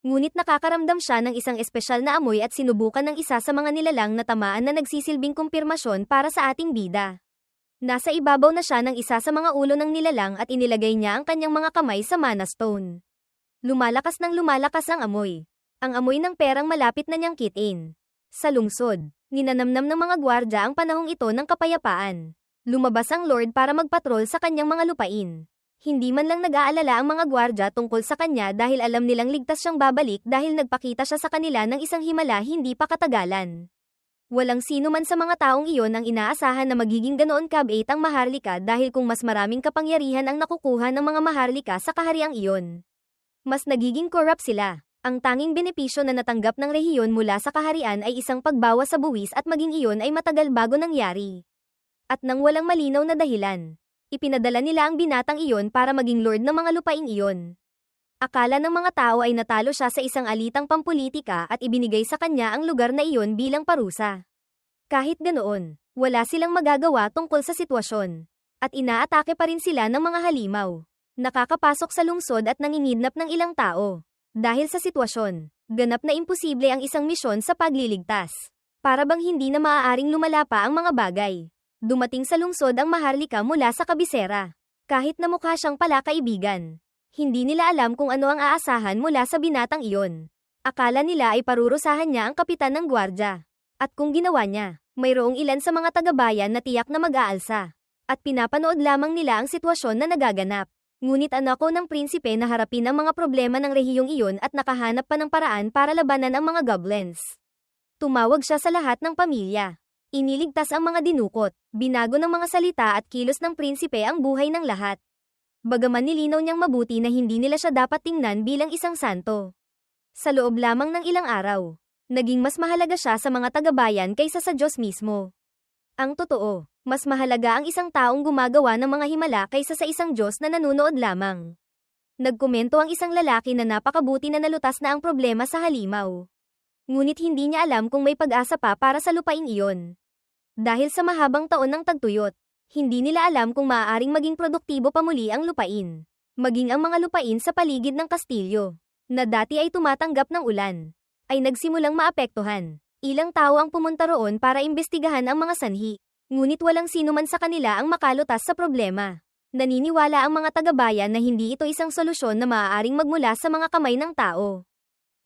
Ngunit nakakaramdam siya ng isang espesyal na amoy at sinubukan ng isa sa mga nilalang na tamaan na nagsisilbing kumpirmasyon para sa ating bida. Nasa ibabaw na siya ng isa sa mga ulo ng nilalang at inilagay niya ang kanyang mga kamay sa mana stone. Lumalakas ng lumalakas ang amoy. Ang amoy ng perang malapit na niyang kitain. Sa lungsod, ninanamnam ng mga gwardya ang panahong ito ng kapayapaan. Lumabas ang Lord para magpatrol sa kanyang mga lupain. Hindi man lang nag-aalala ang mga gwardya tungkol sa kanya dahil alam nilang ligtas siyang babalik dahil nagpakita siya sa kanila ng isang himala hindi pa katagalan. Walang sino man sa mga taong iyon ang inaasahan na magiging ganoon kabait ang Maharlika dahil kung mas maraming kapangyarihan ang nakukuha ng mga Maharlika sa kahariang iyon, mas nagiging corrupt sila. Ang tanging benepisyo na natanggap ng rehiyon mula sa kaharian ay isang pagbawas sa buwis at maging iyon ay matagal bago nangyari. At nang walang malinaw na dahilan, ipinadala nila ang binatang iyon para maging lord ng mga lupaing iyon. Akala ng mga tao ay natalo siya sa isang alitang pampulitika at ibinigay sa kanya ang lugar na iyon bilang parusa. Kahit ganoon, wala silang magagawa tungkol sa sitwasyon. At inaatake pa rin sila ng mga halimaw. Nakakapasok sa lungsod at nangingidnap ng ilang tao. Dahil sa sitwasyon, ganap na imposible ang isang misyon sa pagliligtas. Para bang hindi na maaaring lumala pa ang mga bagay. Dumating sa lungsod ang Maharlika mula sa kabisera. Kahit na mukha siyang palakaibigan. Hindi nila alam kung ano ang aasahan mula sa binatang iyon. Akala nila ay parurusahan niya ang kapitan ng gwardya. At kung ginawa niya, mayroong ilan sa mga taga-bayan na tiyak na mag-aalsa. At pinapanood lamang nila ang sitwasyon na nagaganap. Ngunit anako ng prinsipe na harapin ang mga problema ng rehiyong iyon at nakahanap pa ng paraan para labanan ang mga goblins. Tumawag siya sa lahat ng pamilya. Iniligtas ang mga dinukot, binago ng mga salita at kilos ng prinsipe ang buhay ng lahat. Bagaman nilinaw niyang mabuti na hindi nila siya dapat tingnan bilang isang santo. Sa loob lamang ng ilang araw, naging mas mahalaga siya sa mga taga-bayan kaysa sa Diyos mismo. Ang totoo, mas mahalaga ang isang taong gumagawa ng mga himala kaysa sa isang Diyos na nanunood lamang. Nagkomento ang isang lalaki na napakabuti na nalutas na ang problema sa halimaw. Ngunit hindi niya alam kung may pag-asa pa para sa lupaing iyon. Dahil sa mahabang taon ng tagtuyot, hindi nila alam kung maaaring maging produktibo pa muli ang lupain. Maging ang mga lupain sa paligid ng kastilyo, na dati ay tumatanggap ng ulan, ay nagsimulang maapektuhan. Ilang tao ang pumunta roon para imbestigahan ang mga sanhi. Ngunit walang sino man sa kanila ang makalutas sa problema. Naniniwala ang mga taga-bayan na hindi ito isang solusyon na maaaring magmula sa mga kamay ng tao.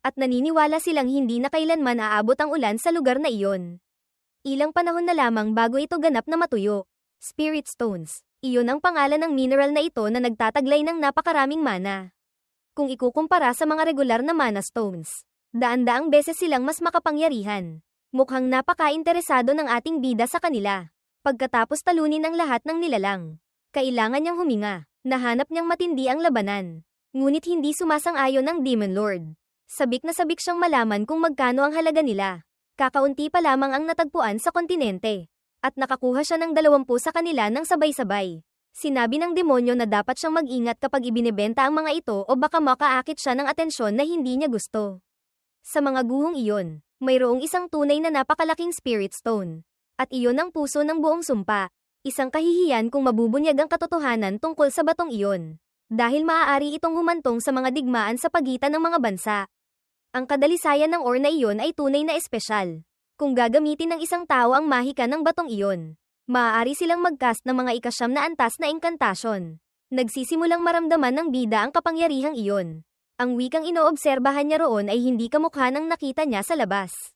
At naniniwala silang hindi na kailanman aabot ang ulan sa lugar na iyon. Ilang panahon na lamang bago ito ganap na matuyo. Spirit Stones. Iyon ang pangalan ng mineral na ito na nagtataglay ng napakaraming mana. Kung ikukumpara sa mga regular na mana stones, daan-daang beses silang mas makapangyarihan. Mukhang napaka-interesado ng ating bida sa kanila. Pagkatapos talunin ang lahat ng nilalang, kailangan niyang huminga. Nahanap niyang matindi ang labanan. Ngunit hindi sumasang-ayon ang Demon Lord. Sabik na sabik siyang malaman kung magkano ang halaga nila. Kakaunti pa lamang ang natagpuan sa kontinente. At nakakuha siya ng 20 sa kanila ng sabay-sabay. Sinabi ng demonyo na dapat siyang mag-ingat kapag ibinebenta ang mga ito o baka makaakit siya ng atensyon na hindi niya gusto. Sa mga guhong iyon, mayroong isang tunay na napakalaking spirit stone. At iyon ang puso ng buong sumpa. Isang kahihiyan kung mabubunyag ang katotohanan tungkol sa batong iyon. Dahil maaari itong humantong sa mga digmaan sa pagitan ng mga bansa. Ang kadalisayan ng ore na iyon ay tunay na espesyal. Kung gagamitin ng isang tao ang mahika ng batong iyon, maaari silang mag-cast ng mga ikasyam na antas na engkantasyon. Nagsisimulang maramdaman ng bida ang kapangyarihang iyon. Ang wikang inoobserbahan niya roon ay hindi kamukha ng nakita niya sa labas.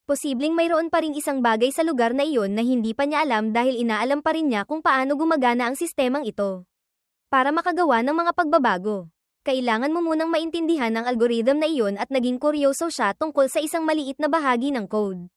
Posibleng mayroon pa ring isang bagay sa lugar na iyon na hindi pa niya alam dahil inaalam pa rin niya kung paano gumagana ang sistemang ito. Para makagawa ng mga pagbabago, kailangan mo munang maintindihan ang algorithm na iyon at naging kuryoso siya tungkol sa isang maliit na bahagi ng code.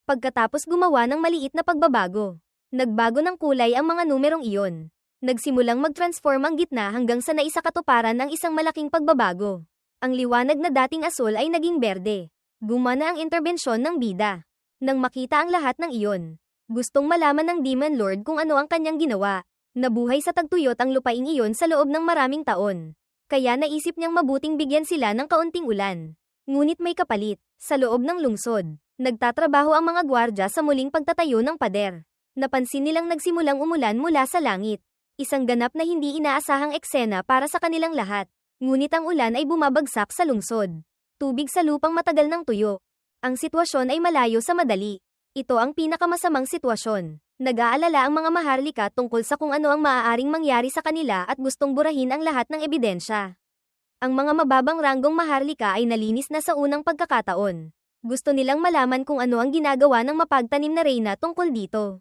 Pagkatapos gumawa ng maliit na pagbabago, nagbago ng kulay ang mga numerong iyon. Nagsimulang mag-transform ang gitna hanggang sa naisakatuparan ng isang malaking pagbabago. Ang liwanag na dating asul ay naging berde. Gumana ang interbensyon ng bida. Nang makita ang lahat ng iyon, gustong malaman ng Demon Lord kung ano ang kanyang ginawa. Nabuhay sa tagtuyot ang lupaing iyon sa loob ng maraming taon. Kaya naisip niyang mabuting bigyan sila ng kaunting ulan. Ngunit may kapalit. Sa loob ng lungsod, nagtatrabaho ang mga gwardya sa muling pagtatayo ng pader. Napansin nilang nagsimulang umulan mula sa langit. Isang ganap na hindi inaasahang eksena para sa kanilang lahat. Ngunit ang ulan ay bumabagsak sa lungsod. Tubig sa lupang matagal ng tuyo. Ang sitwasyon ay malayo sa madali. Ito ang pinakamasamang sitwasyon. Nag-aalala ang mga maharlika tungkol sa kung ano ang maaaring mangyari sa kanila at gustong burahin ang lahat ng ebidensya. Ang mga mababang ranggong maharlika ay nalinis na sa unang pagkakataon. Gusto nilang malaman kung ano ang ginagawa ng mapagtanim na reyna tungkol dito.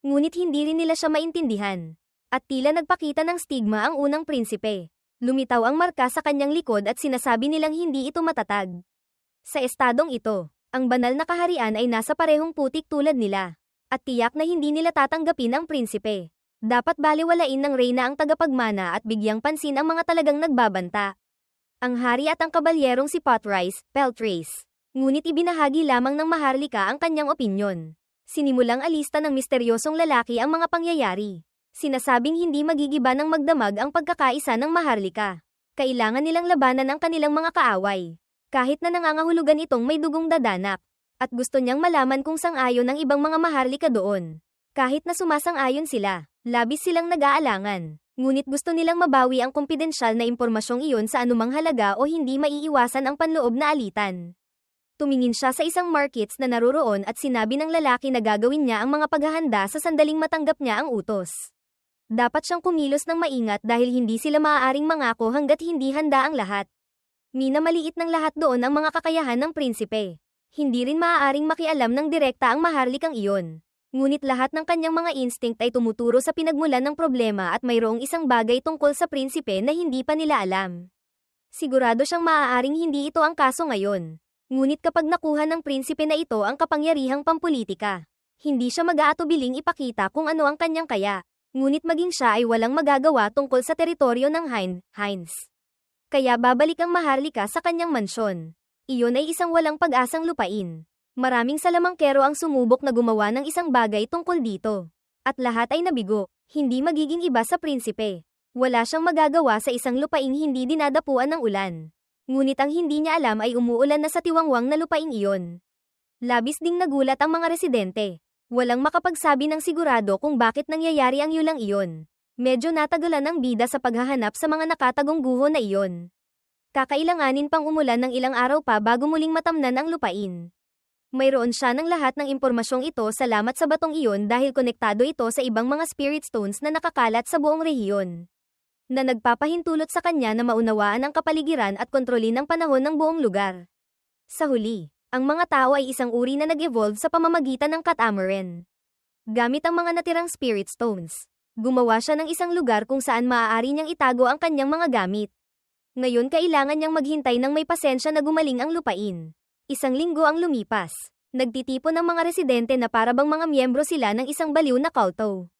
Ngunit hindi rin nila siya maintindihan. At tila nagpakita ng stigma ang unang prinsipe. Lumitaw ang marka sa kanyang likod at sinasabi nilang hindi ito matatag. Sa estadong ito, ang banal na kaharian ay nasa parehong putik tulad nila. At tiyak na hindi nila tatanggapin ang prinsipe. Dapat baliwalain ng reyna ang tagapagmana at bigyang pansin ang mga talagang nagbabanta. Ang hari at ang kabalyerong si Potrice, Peltrace. Ngunit ibinahagi lamang ng maharlika ang kanyang opinyon. Sinimulang alista ng misteryosong lalaki ang mga pangyayari. Sinasabing hindi magigiba ng magdamag ang pagkakaisa ng maharlika. Kailangan nilang labanan ang kanilang mga kaaway. Kahit na nangangahulugan itong may dugong dadanak. At gusto niyang malaman kung sang-ayon ang ibang mga maharlika doon. Kahit na sumasang-ayon sila, labis silang nag-aalangan. Ngunit gusto nilang mabawi ang kumpidensyal na impormasyong iyon sa anumang halaga o hindi maiiwasan ang panloob na alitan. Tumingin siya sa isang markets na naroroon at sinabi ng lalaki na gagawin niya ang mga paghahanda sa sandaling matanggap niya ang utos. Dapat siyang kumilos ng maingat dahil hindi sila maaaring mangako hanggat hindi handa ang lahat. Minamaliit ng lahat doon ang mga kakayahan ng prinsipe. Hindi rin maaaring makialam ng direkta ang maharlikang iyon. Ngunit lahat ng kanyang mga instinct ay tumuturo sa pinagmulan ng problema at mayroong isang bagay tungkol sa prinsipe na hindi pa nila alam. Sigurado siyang maaaring hindi ito ang kaso ngayon. Ngunit kapag nakuha ng prinsipe na ito ang kapangyarihang pampulitika, hindi siya mag-aatubiling ipakita kung ano ang kanyang kaya. Ngunit maging siya ay walang magagawa tungkol sa teritoryo ng Hines. Kaya babalik ang maharlika sa kanyang mansyon. Iyon ay isang walang pag-asang lupain. Maraming salamangkero ang sumubok na gumawa ng isang bagay tungkol dito. At lahat ay nabigo, hindi magiging iba sa prinsipe. Wala siyang magagawa sa isang lupaing hindi dinadapuan ng ulan. Ngunit ang hindi niya alam ay umuulan na sa tiwangwang na lupaing iyon. Labis ding nagulat ang mga residente. Walang makapagsabi ng sigurado kung bakit nangyayari ang yulang iyon. Medyo natagalan ng bida sa paghahanap sa mga nakatagong guho na iyon. Kakailanganin pang umulan ng ilang araw pa bago muling matamnan ang lupain. Mayroon siya ng lahat ng impormasyong ito salamat sa batong iyon dahil konektado ito sa ibang mga spirit stones na nakakalat sa buong rehiyon. Na nagpapahintulot sa kanya na maunawaan ang kapaligiran at kontrolin ang panahon ng buong lugar. Sa huli, ang mga tao ay isang uri na nag-evolve sa pamamagitan ng catamaran. Gamit ang mga natirang spirit stones, gumawa siya ng isang lugar kung saan maaari niyang itago ang kanyang mga gamit. Ngayon kailangan niyang maghintay ng may pasensya na gumaling ang lupain. Isang linggo ang lumipas. Nagtitipon ng mga residente na para bang mga miyembro sila ng isang baliw na kulto.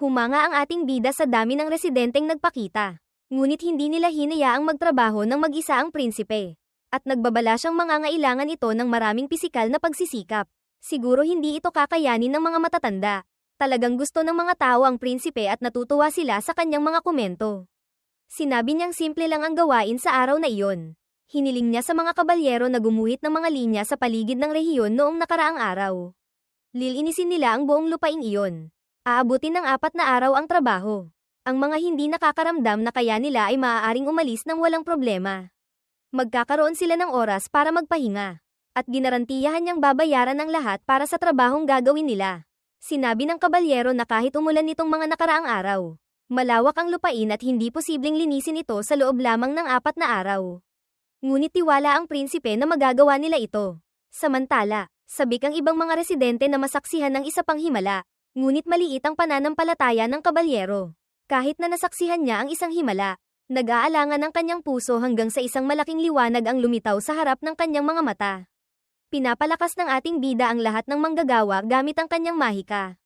Humanga ang ating bida sa dami ng residenteng nagpakita. Ngunit hindi nila hinayaang magtrabaho ng mag-isa ang prinsipe. At nagbabala siyang mangangailangan ito ng maraming pisikal na pagsisikap. Siguro hindi ito kakayanin ng mga matatanda. Talagang gusto ng mga tao ang prinsipe at natutuwa sila sa kanyang mga komento. Sinabi niyang simple lang ang gawain sa araw na iyon. Hiniling niya sa mga kabalyero na gumuhit ng mga linya sa paligid ng rehiyon noong nakaraang araw. Lilinisin nila ang buong lupaing iyon. Aabutin ng 4 na araw ang trabaho. Ang mga hindi nakakaramdam na kaya nila ay maaaring umalis ng walang problema. Magkakaroon sila ng oras para magpahinga. At ginarantiyahan niyang babayaran ang lahat para sa trabahong gagawin nila. Sinabi ng kabalyero na kahit umulan nitong mga nakaraang araw, malawak ang lupain at hindi posibleng linisin ito sa loob lamang ng 4 na araw. Ngunit tiwala ang prinsipe na magagawa nila ito. Samantala, sabik ang ibang mga residente na masaksihan ng isa pang himala. Ngunit maliit ang pananampalataya ng kabalyero. Kahit na nasaksihan niya ang isang himala, nag-aalangan ang kanyang puso hanggang sa isang malaking liwanag ang lumitaw sa harap ng kanyang mga mata. Pinapalakas ng ating bida ang lahat ng manggagawa gamit ang kanyang mahika.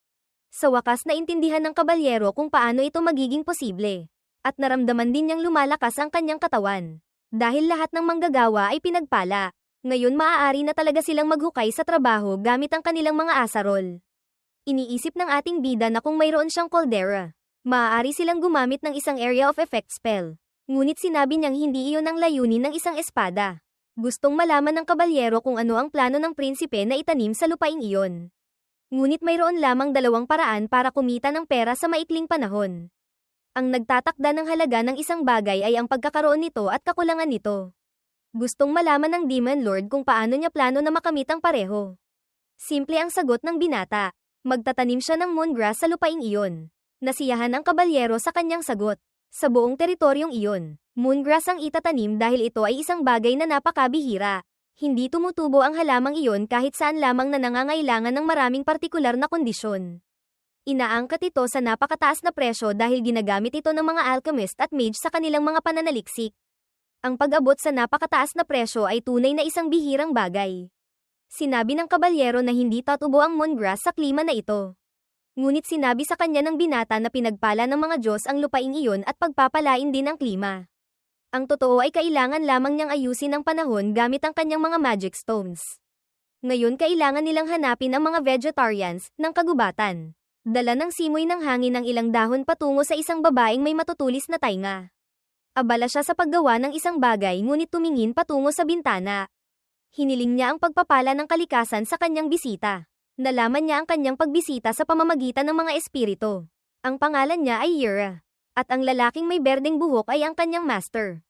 Sa wakas naintindihan ng kabalyero kung paano ito magiging posible. At naramdaman din niyang lumalakas ang kanyang katawan. Dahil lahat ng manggagawa ay pinagpala. Ngayon maaari na talaga silang maghukay sa trabaho gamit ang kanilang mga asarol. Iniisip ng ating bida na kung mayroon siyang caldera, maaari silang gumamit ng isang area of effect spell. Ngunit sinabi niyang hindi iyon ang layunin ng isang espada. Gustong malaman ng kabalyero kung ano ang plano ng prinsipe na itanim sa lupaing iyon. Ngunit mayroon lamang 2 paraan para kumita ng pera sa maikling panahon. Ang nagtatakda ng halaga ng isang bagay ay ang pagkakaroon nito at kakulangan nito. Gustong malaman ng Demon Lord kung paano niya plano na makamit ang pareho. Simple ang sagot ng binata. Magtatanim siya ng moongrass sa lupaing iyon. Nasiyahan ang kabalyero sa kanyang sagot. Sa buong teritoryong iyon, moongrass ang itatanim dahil ito ay isang bagay na napakabihira. Hindi tumutubo ang halamang iyon kahit saan lamang na nangangailangan ng maraming partikular na kondisyon. Inaangkat ito sa napakataas na presyo dahil ginagamit ito ng mga alchemist at mage sa kanilang mga pananaliksik. Ang pag-abot sa napakataas na presyo ay tunay na isang bihirang bagay. Sinabi ng kabalyero na hindi tatubo ang moongrass sa klima na ito. Ngunit sinabi sa kanya ng binata na pinagpala ng mga Diyos ang lupaing iyon at pagpapalain din ang klima. Ang totoo ay kailangan lamang niyang ayusin ang panahon gamit ang kanyang mga magic stones. Ngayon kailangan nilang hanapin ang mga vegetarians ng kagubatan. Dala ng simoy ng hangin ang ilang dahon patungo sa isang babaeng may matutulis na tainga. Abala siya sa paggawa ng isang bagay ngunit tumingin patungo sa bintana. Hiniling niya ang pagpapala ng kalikasan sa kanyang bisita. Nalaman niya ang kanyang pagbisita sa pamamagitan ng mga espiritu. Ang pangalan niya ay Yura. At ang lalaking may berdeng buhok ay ang kanyang master.